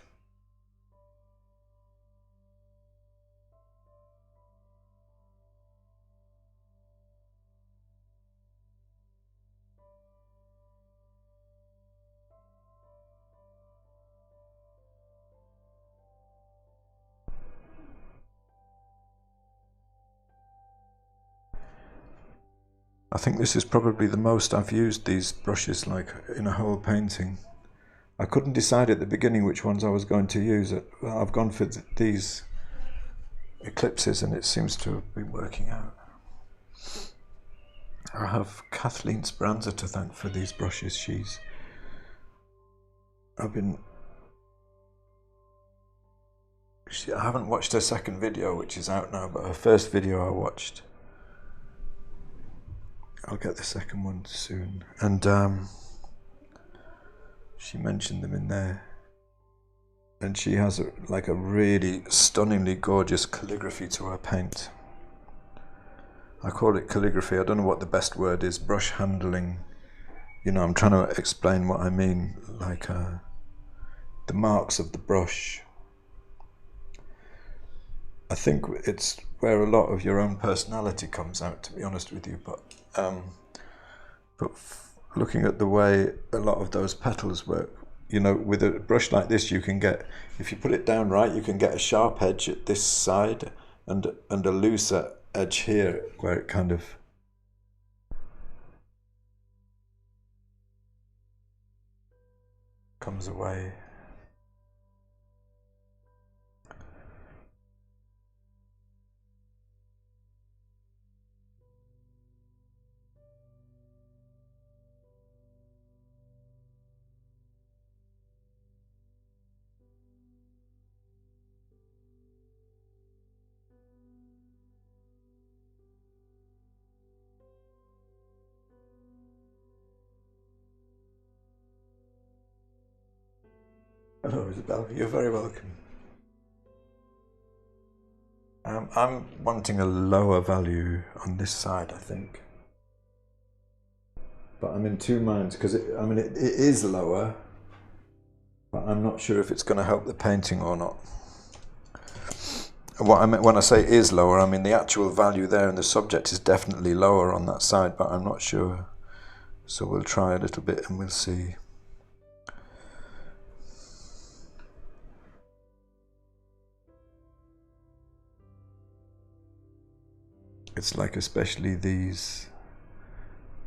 I think this is probably the most I've used these brushes like in a whole painting. I couldn't decide at the beginning which ones I was going to use. I've gone for these eclipses and it seems to be working out. I have Kathleen Speranza to thank for these brushes. I haven't watched her second video, which is out now, but her first video I watched. I'll get the second one soon. And she mentioned them in there. And she has a really stunningly gorgeous calligraphy to her paint. I call it calligraphy. I don't know what the best word is. Brush handling. You know, I'm trying to explain what I mean. Like the marks of the brush. I think it's where a lot of your own personality comes out, to be honest with you. But looking at the way a lot of those petals work, you know, with a brush like this, you can get, if you put it down right, you can get a sharp edge at this side and a looser edge here where it kind of comes away. Hello, Isabel. You're very welcome. I'm wanting a lower value on this side, I think. But I'm in two minds because it is lower, but I'm not sure if it's going to help the painting or not. What I meant when I say is lower, I mean the actual value there in the subject is definitely lower on that side, but I'm not sure. So we'll try a little bit and we'll see. It's like especially these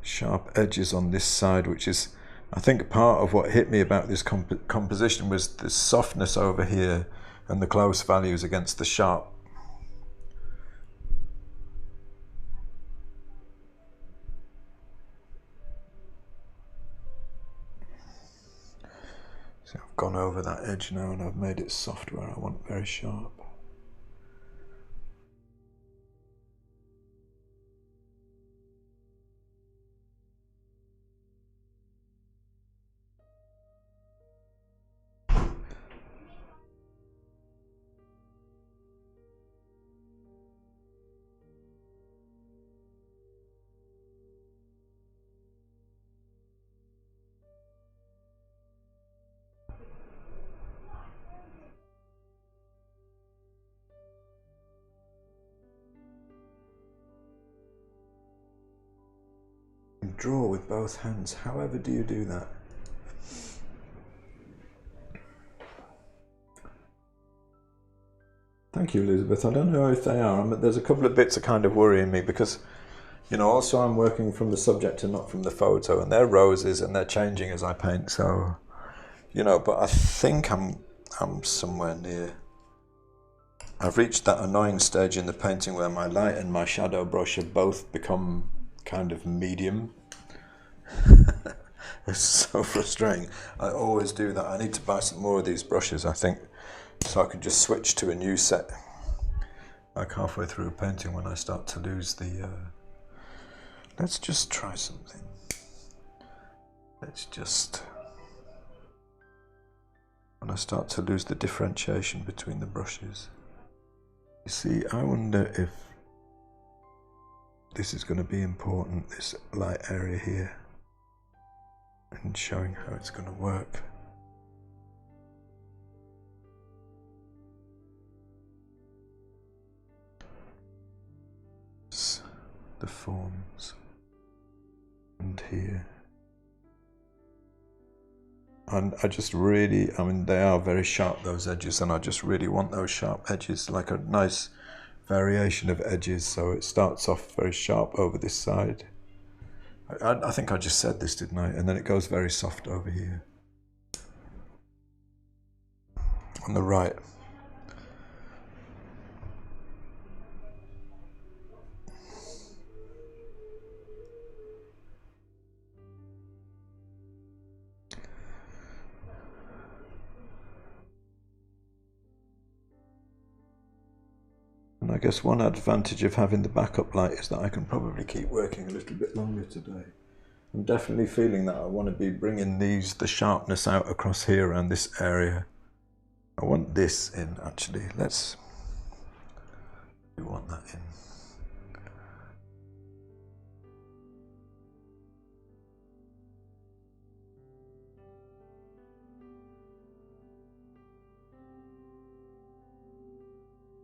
sharp edges on this side, which is, I think, part of what hit me about this composition was the softness over here and the close values against the sharp. So I've gone over that edge now and I've made it soft where I want very sharp. Draw with both hands. However do you do that? Thank you, Elizabeth. I don't know if they are. There's a couple of bits that kind of worrying me because, you know, also I'm working from the subject and not from the photo, and they're roses and they're changing as I paint. So, you know, but I think I'm somewhere near. I've reached that annoying stage in the painting where my light and my shadow brush have both become kind of medium. It's so frustrating. I always do that. I need to buy some more of these brushes, I think, so I can just switch to a new set like halfway through a painting when I start to lose the let's just try something. When I start to lose the differentiation between the brushes. You see, I wonder if this is going to be important, this light area here, and showing how it's going to work. The forms, and here. And I just really, I mean, they are very sharp, those edges, and I just really want those sharp edges, like a nice variation of edges. So it starts off very sharp over this side. I think I just said this, didn't I? And then it goes very soft over here. On the right. And I guess one advantage of having the backup light is that I can probably keep working a little bit longer today. I'm definitely feeling that I want to be bringing the sharpness out across here around this area. I want this in, actually. We want that in.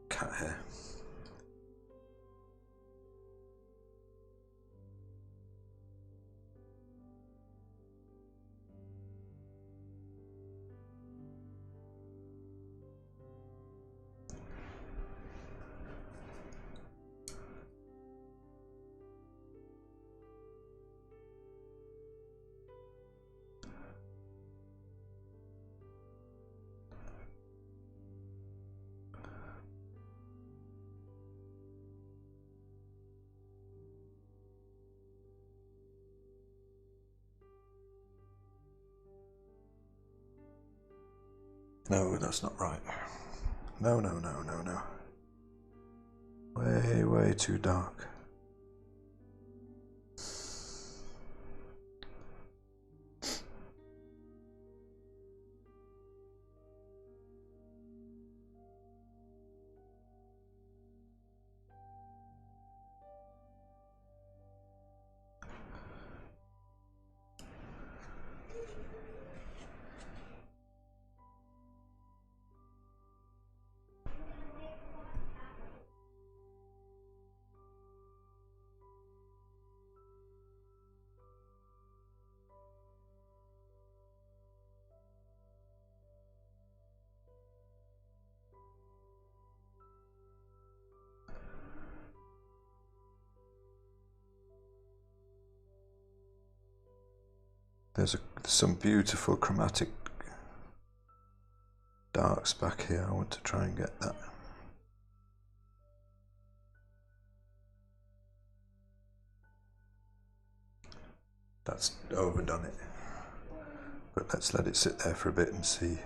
Cat hair. No, that's not right. No. Way too dark. There's some beautiful chromatic darks back here. I want to try and get that. That's overdone it, but let's let it sit there for a bit and see.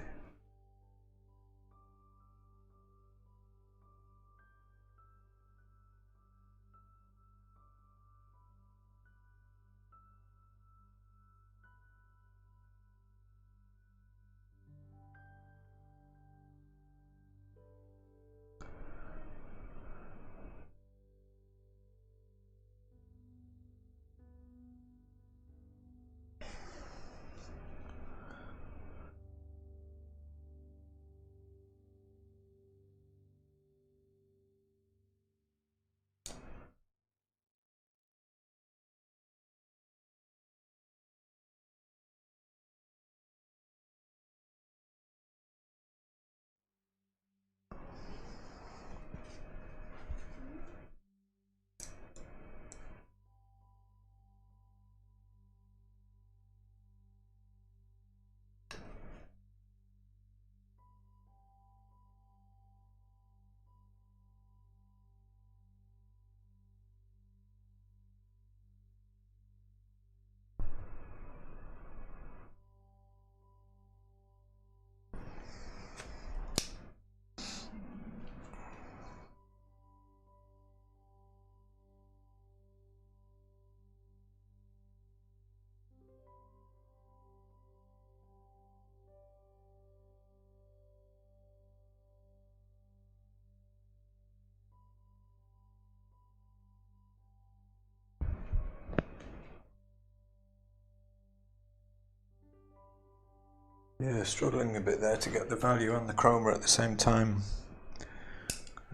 Yeah, struggling a bit there to get the value and the chroma at the same time.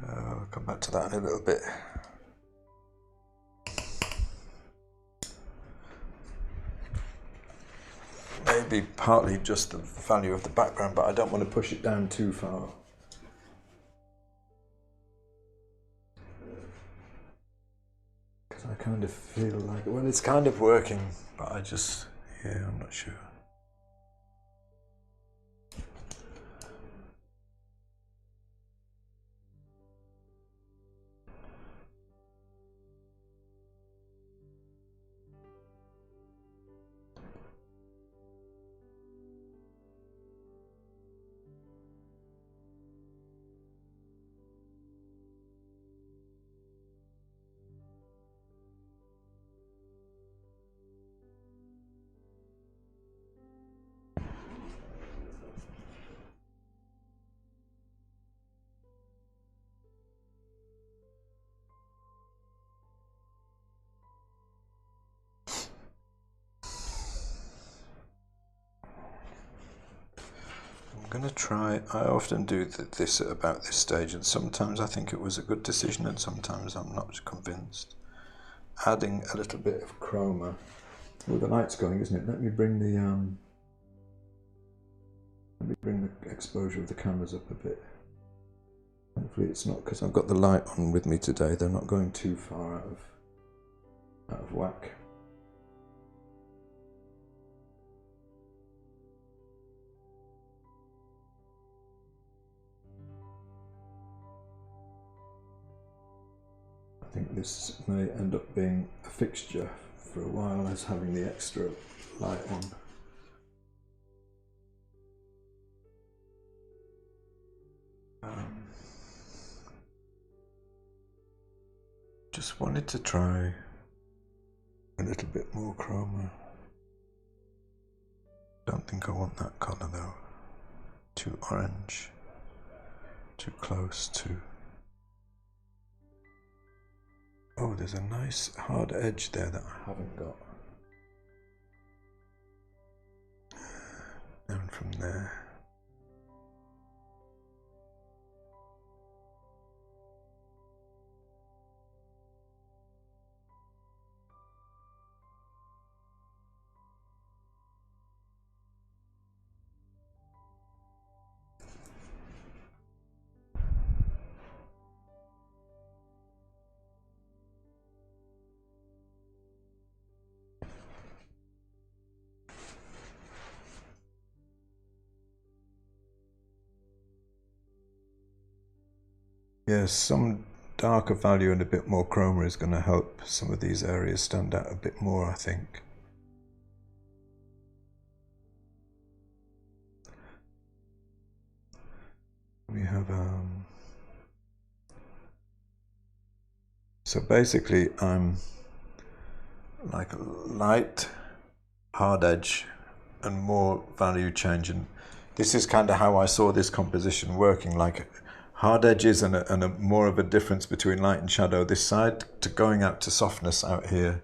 I'll come back to that in a little bit. Maybe partly just the value of the background, but I don't want to push it down too far. Because I kind of feel like, well, it's kind of working, but I'm not sure. I'm going to try, I often do this at about this stage, and sometimes I think it was a good decision and sometimes I'm not convinced. Adding a little bit of chroma. Oh, the light's going, isn't it? Let me bring the exposure of the cameras up a bit. Hopefully it's not, because I've got the light on with me today, they're not going too far out of whack. I think this may end up being a fixture for a while, as having the extra light on. Just wanted to try a little bit more chroma. Don't think I want that colour though. Too orange. Too close to... Oh, there's a nice hard edge there that I haven't got. Down from there. Yes, some darker value and a bit more chroma is going to help some of these areas stand out a bit more, I think. We have so basically I'm like light, hard edge and more value change, and this is kind of how I saw this composition working, like hard edges and a more of a difference between light and shadow this side to going out to softness out here.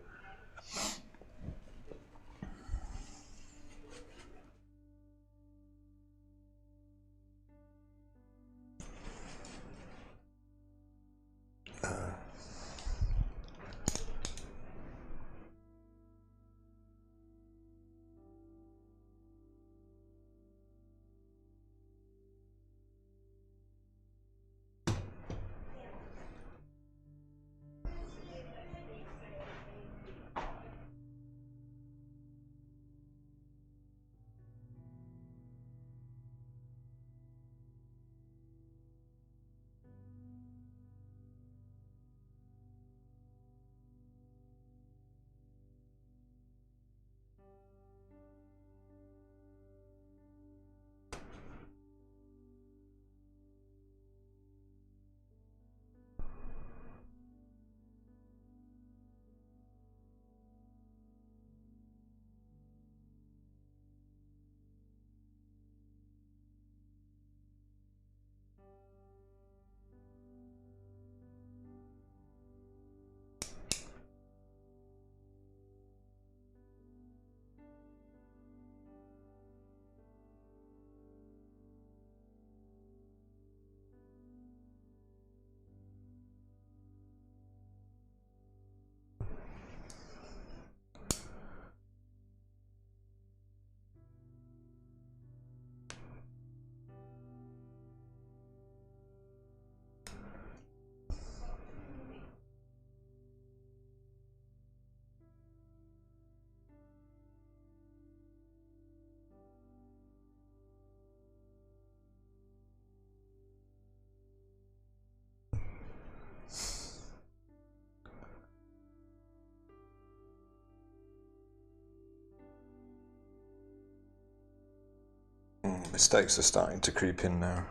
Mistakes are starting to creep in now.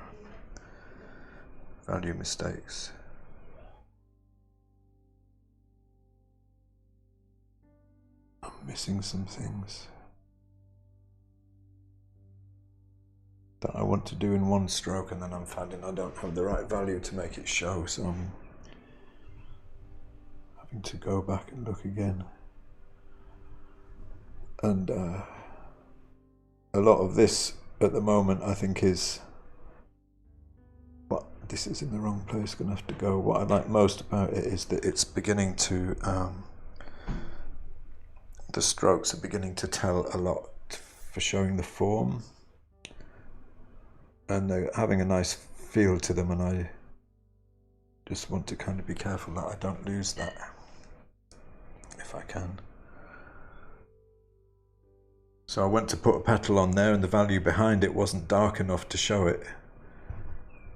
Value mistakes. I'm missing some things that I want to do in one stroke, and then I'm finding I don't have the right value to make it show, so I'm having to go back and look again. And a lot of this at the moment I think is this is in the wrong place, gonna have to go. What I like most about it is that it's beginning to the strokes are beginning to tell a lot for showing the form, and they're having a nice feel to them, and I just want to kind of be careful that I don't lose that if I can. So I went to put a petal on there and the value behind it wasn't dark enough to show it,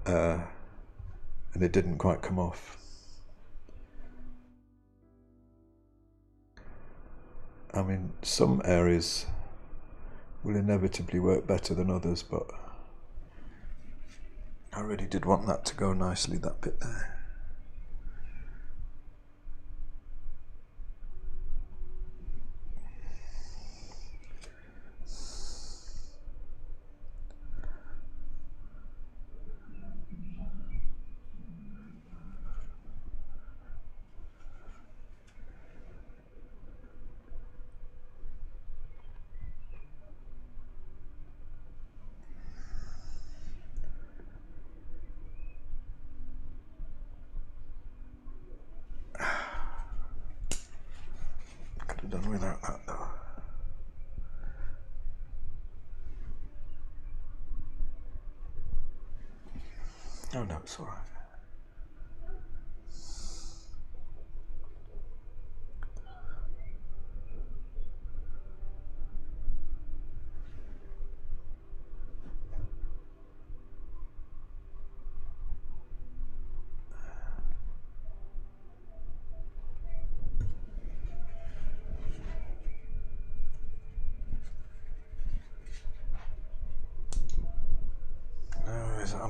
and it didn't quite come off. I mean, some areas will inevitably work better than others, but I really did want that to go nicely, that bit there. Could have done without that though. Oh no, it's all right.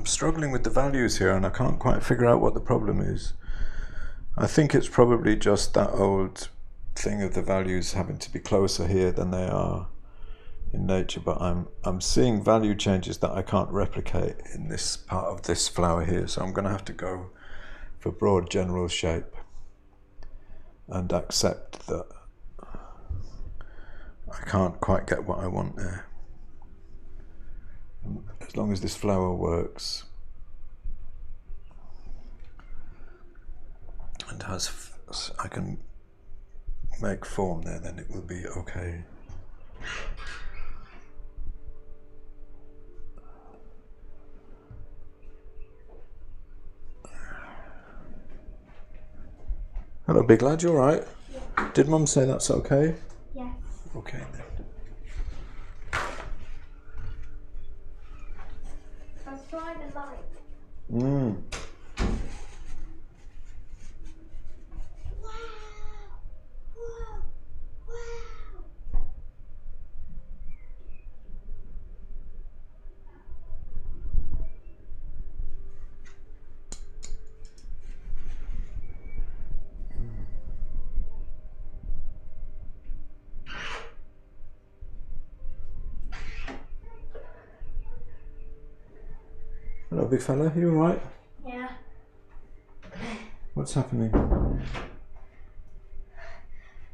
I'm struggling with the values here and I can't quite figure out what the problem is. I think it's probably just that old thing of the values having to be closer here than they are in nature, but I'm seeing value changes that I can't replicate in this part of this flower here, so I'm going to have to go for broad general shape and accept that I can't quite get what I want there. As long as this flower works and I can make form there, then it will be okay. Hello, big lad, you alright? Yeah. Did Mum say that's okay? Yes. Okay then. Let's try the light. Mmm. Wow! Wow! Wow! Hello, big fella, you alright? Yeah. What's happening?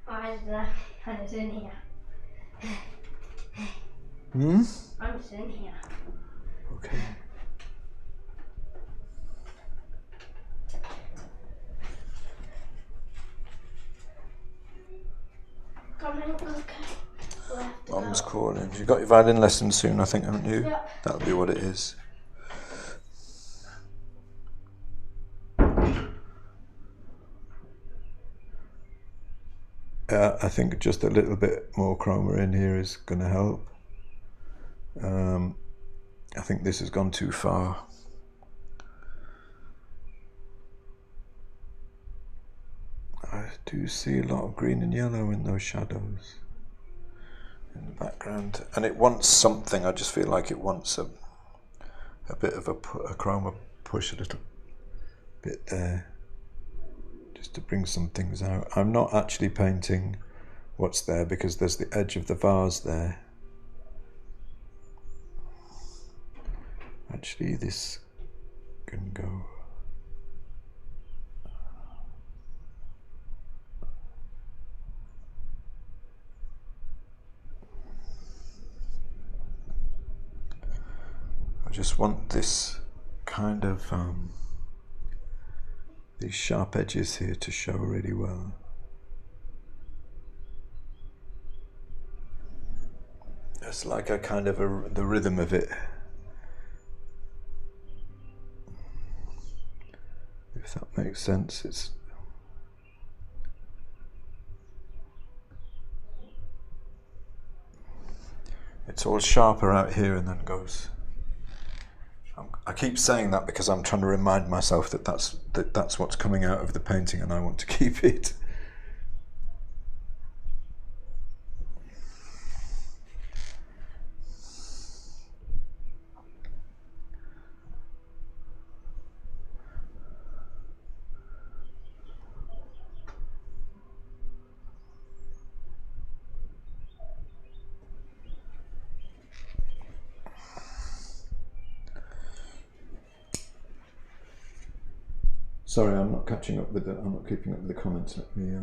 I'm just in here. Hmm? I'm just in here. Okay. Come in, okay. Left. Mum's calling. You've got your violin lesson soon, I think, haven't you? Yeah. That'll be what it is. I think just a little bit more chroma in here is going to help. I think this has gone too far. I do see a lot of green and yellow in those shadows in the background, and it wants something. I just feel like it wants a bit of a chroma push, a little bit there, just to bring some things out. I'm not actually painting what's there because there's the edge of the vase there. Actually, this can go. I just want this kind of these sharp edges here to show really well. It's like a kind of the rhythm of it. If that makes sense, it's all sharper out here and then goes. I keep saying that because I'm trying to remind myself that that's what's coming out of the painting, and I want to keep it. Sorry, I'm not keeping up with the comments. Let me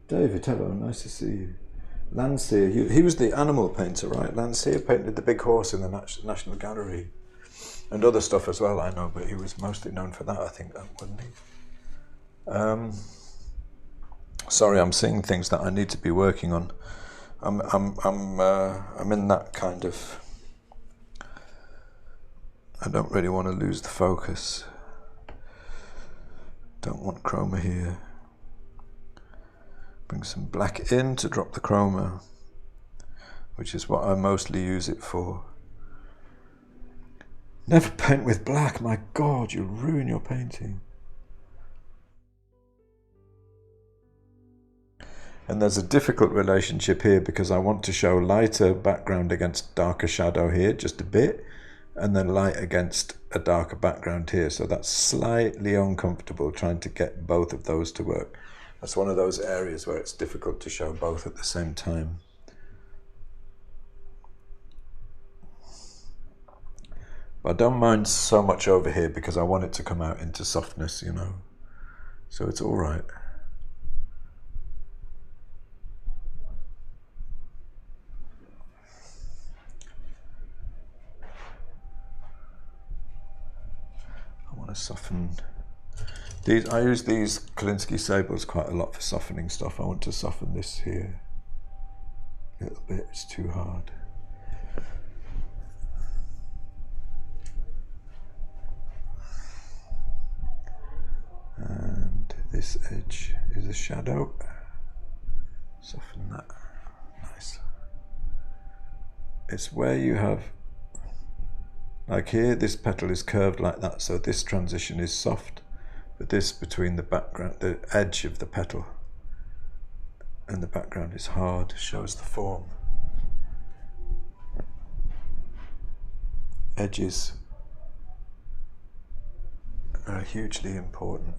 David, hello, nice to see you. Landseer, he was the animal painter, right? Landseer painted the big horse in the National Gallery and other stuff as well, I know, but he was mostly known for that, I think, wasn't he? Sorry, I'm seeing things that I need to be working on. I'm in that kind of. I don't really want to lose the focus. Don't want chroma here. Bring some black in to drop the chroma, which is what I mostly use it for. Never paint with black. My God, you ruin your painting. And there's a difficult relationship here because I want to show lighter background against darker shadow here, just a bit, and then light against a darker background here. So that's slightly uncomfortable trying to get both of those to work. That's one of those areas where it's difficult to show both at the same time. But I don't mind so much over here because I want it to come out into softness, you know. So it's all right. I want to soften these. I use these Kolinsky sables quite a lot for softening stuff. I want to soften this here a little bit. It's too hard. And this edge is a shadow. Soften that. Nice. It's where you have, like here, this petal is curved like that, so this transition is soft, but this between the background, the edge of the petal and the background is hard, shows the form. Edges are hugely important,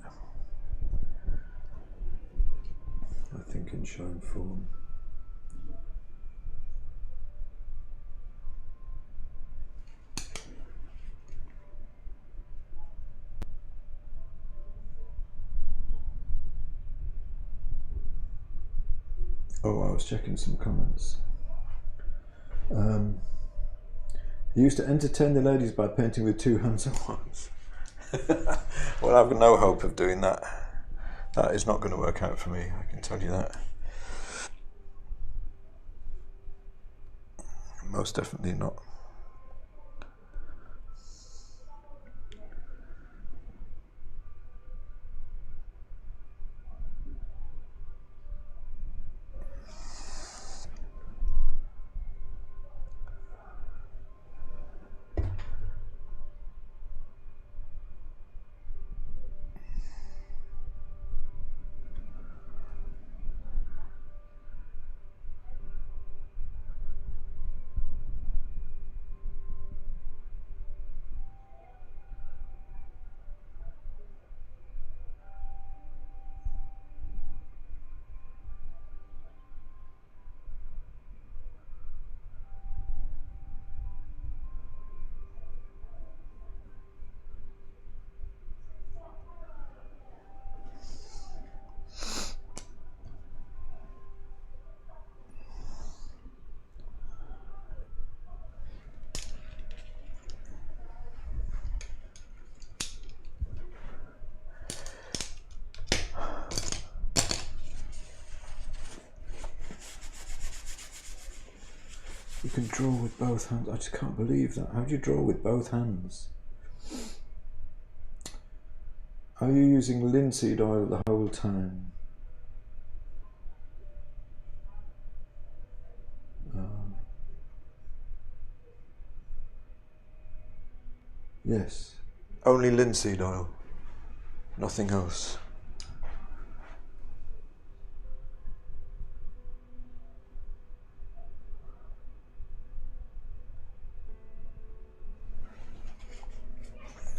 I think, in showing form. Oh, I was checking some comments. He used to entertain the ladies by painting with two hands at once. Well, I've no hope of doing that. That is not going to work out for me, I can tell you that. Most definitely not. You can draw with both hands. I just can't believe that. How do you draw with both hands? Are you using linseed oil the whole time? Yes. Only linseed oil. Nothing else.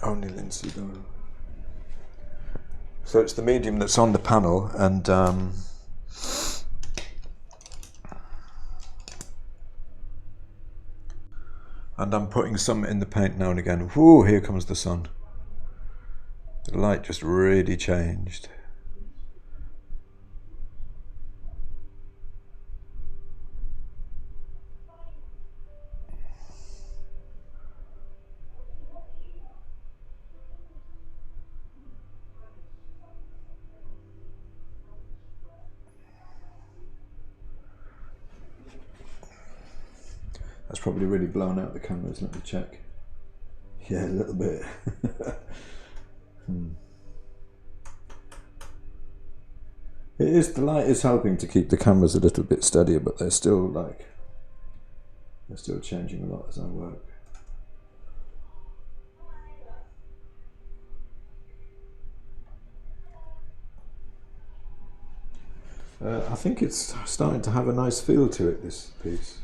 Only linseed oil. So it's the medium that's on the panel, and I'm putting some in the paint now and again. Whoo, here comes the sun. The light just really changed. That's probably really blown out the cameras. Let me check. Yeah, a little bit. It is, the light is helping to keep the cameras a little bit steadier, but they're still changing a lot as I work. I think it's starting to have a nice feel to it, this piece.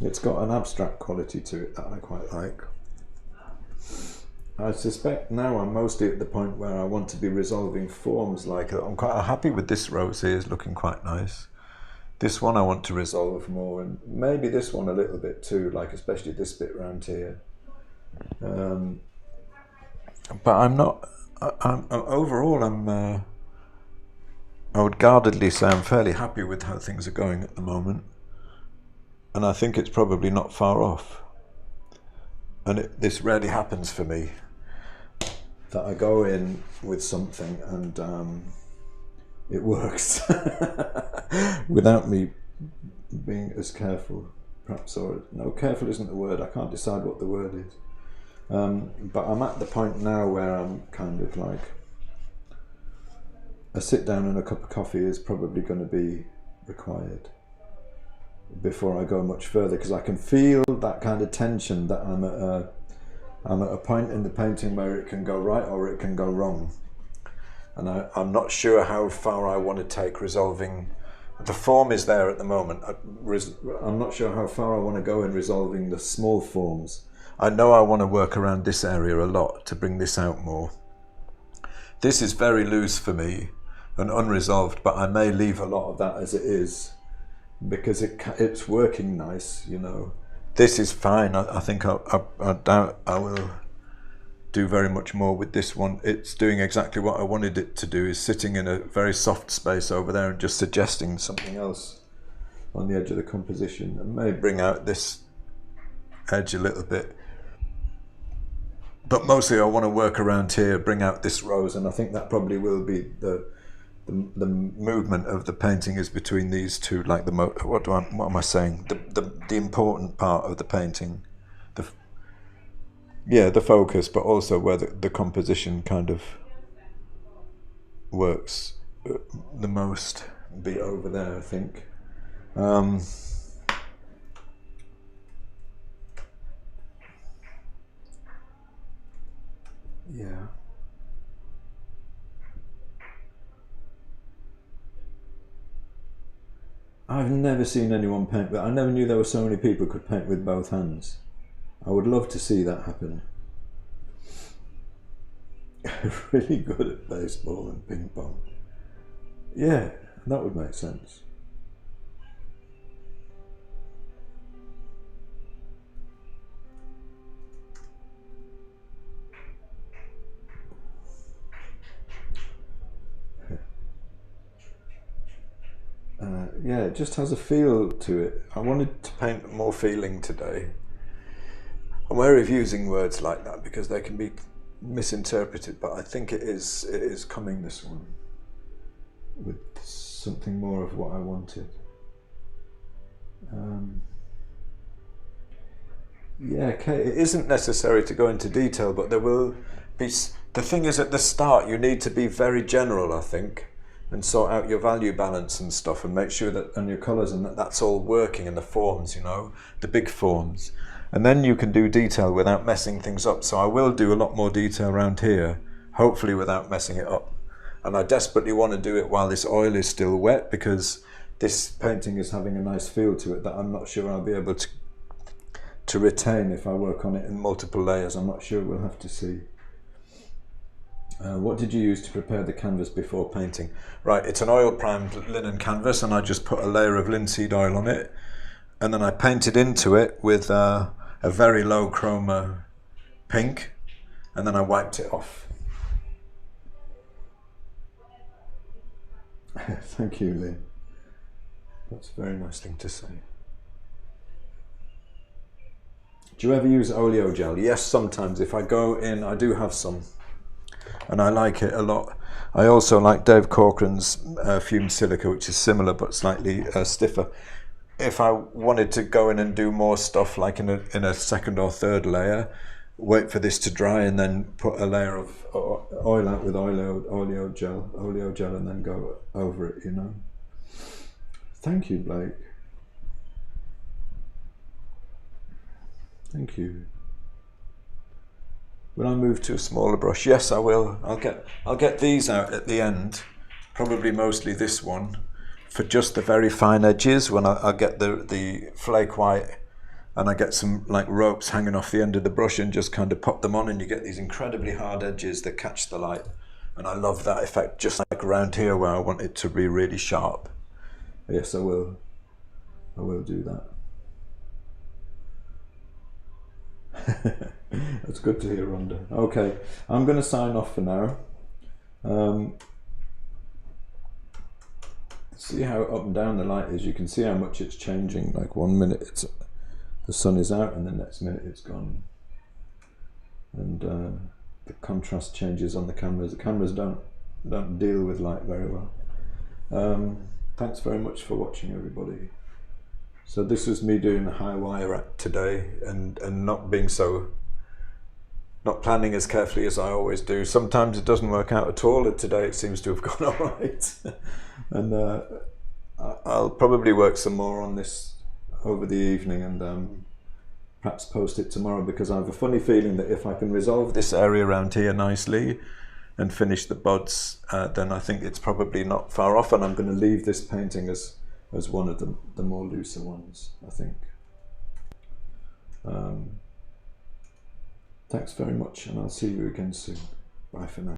It's got an abstract quality to it that I quite like. I suspect now I'm mostly at the point where I want to be resolving forms. Like, I'm quite happy with this rose here, is looking quite nice. This one I want to resolve more, and maybe this one a little bit too, like especially this bit around here. But I'm not, overall I would guardedly say I'm fairly happy with how things are going at the moment. And I think it's probably not far off. And this rarely happens for me, that I go in with something and it works without me being as careful, perhaps, or no, careful isn't the word, I can't decide what the word is. But I'm at the point now where I'm kind of like, a sit down and a cup of coffee is probably going to be required before I go much further, because I can feel that kind of tension that I'm at a point in the painting where it can go right or it can go wrong. And I'm not sure how far I want to take resolving. The form is there at the moment. I'm not sure how far I want to go in resolving the small forms. I know I want to work around this area a lot to bring this out more. This is very loose for me and unresolved, but I may leave a lot of that as it is, because it's working nice, you know. This is fine. I think I doubt I will do very much more with this one. It's doing exactly what I wanted it to do, is sitting in a very soft space over there and just suggesting something else on the edge of the composition. It may bring out this edge a little bit, but mostly I want to work around here, bring out this rose, and I think that probably will be the movement of the painting is between these two, like what am I saying? The important part of the painting, the focus, but also where the composition kind of works the most, be over there, I think. Yeah. I've never seen anyone paint, but I never knew there were so many people who could paint with both hands. I would love to see that happen. Really good at baseball and ping pong. Yeah, that would make sense. Yeah, it just has a feel to it. I wanted to paint more feeling today. I'm wary of using words like that because they can be misinterpreted, but I think it is coming, this one, with something more of what I wanted. Yeah, okay, it isn't necessary to go into detail, but there will be. The thing is, at the start you need to be very general, I think, and sort out your value balance and stuff, and make sure that, and your colours, and that's all working in the forms, you know, the big forms. And then you can do detail without messing things up. So I will do a lot more detail around here, hopefully without messing it up. And I desperately want to do it while this oil is still wet, because this painting is having a nice feel to it that I'm not sure I'll be able to retain if I work on it in multiple layers. I'm not sure, we'll have to see. What did you use to prepare the canvas before painting? Right, it's an oil primed linen canvas, and I just put a layer of linseed oil on it, and then I painted into it with a very low chroma pink, and then I wiped it off. Thank you, Lynn. That's a very nice thing to say. Do you ever use oleo gel? Yes, sometimes. If I go in, I do have some, and I like it a lot. I also like Dave Corcoran's fumed silica, which is similar but slightly stiffer. If I wanted to go in and do more stuff, like in a second or third layer, wait for this to dry and then put a layer of oil out with oleo gel, and then go over it, you know. Thank you, Blake. Thank you. Will I move to a smaller brush? Yes, I will. I'll get these out at the end, probably mostly this one, for just the very fine edges when I get the flake white and I get some like ropes hanging off the end of the brush and just kind of pop them on, and you get these incredibly hard edges that catch the light. And I love that effect, just like around here where I want it to be really sharp. Yes, I will do that. That's good to hear, Rhonda. Okay, I'm going to sign off for now. See how up and down the light is. You can see how much it's changing. Like 1 minute the sun is out and the next minute it's gone. And the contrast changes on the cameras. The cameras don't deal with light very well. Thanks very much for watching, everybody. So this was me doing a high wire act today, and not planning as carefully as I always do. Sometimes it doesn't work out at all, and today it seems to have gone all right. And I'll probably work some more on this over the evening and perhaps post it tomorrow, because I have a funny feeling that if I can resolve this area around here nicely and finish the buds, then I think it's probably not far off, and I'm going to leave this painting as one of the more looser ones, I think. Thanks very much, and I'll see you again soon. Bye for now.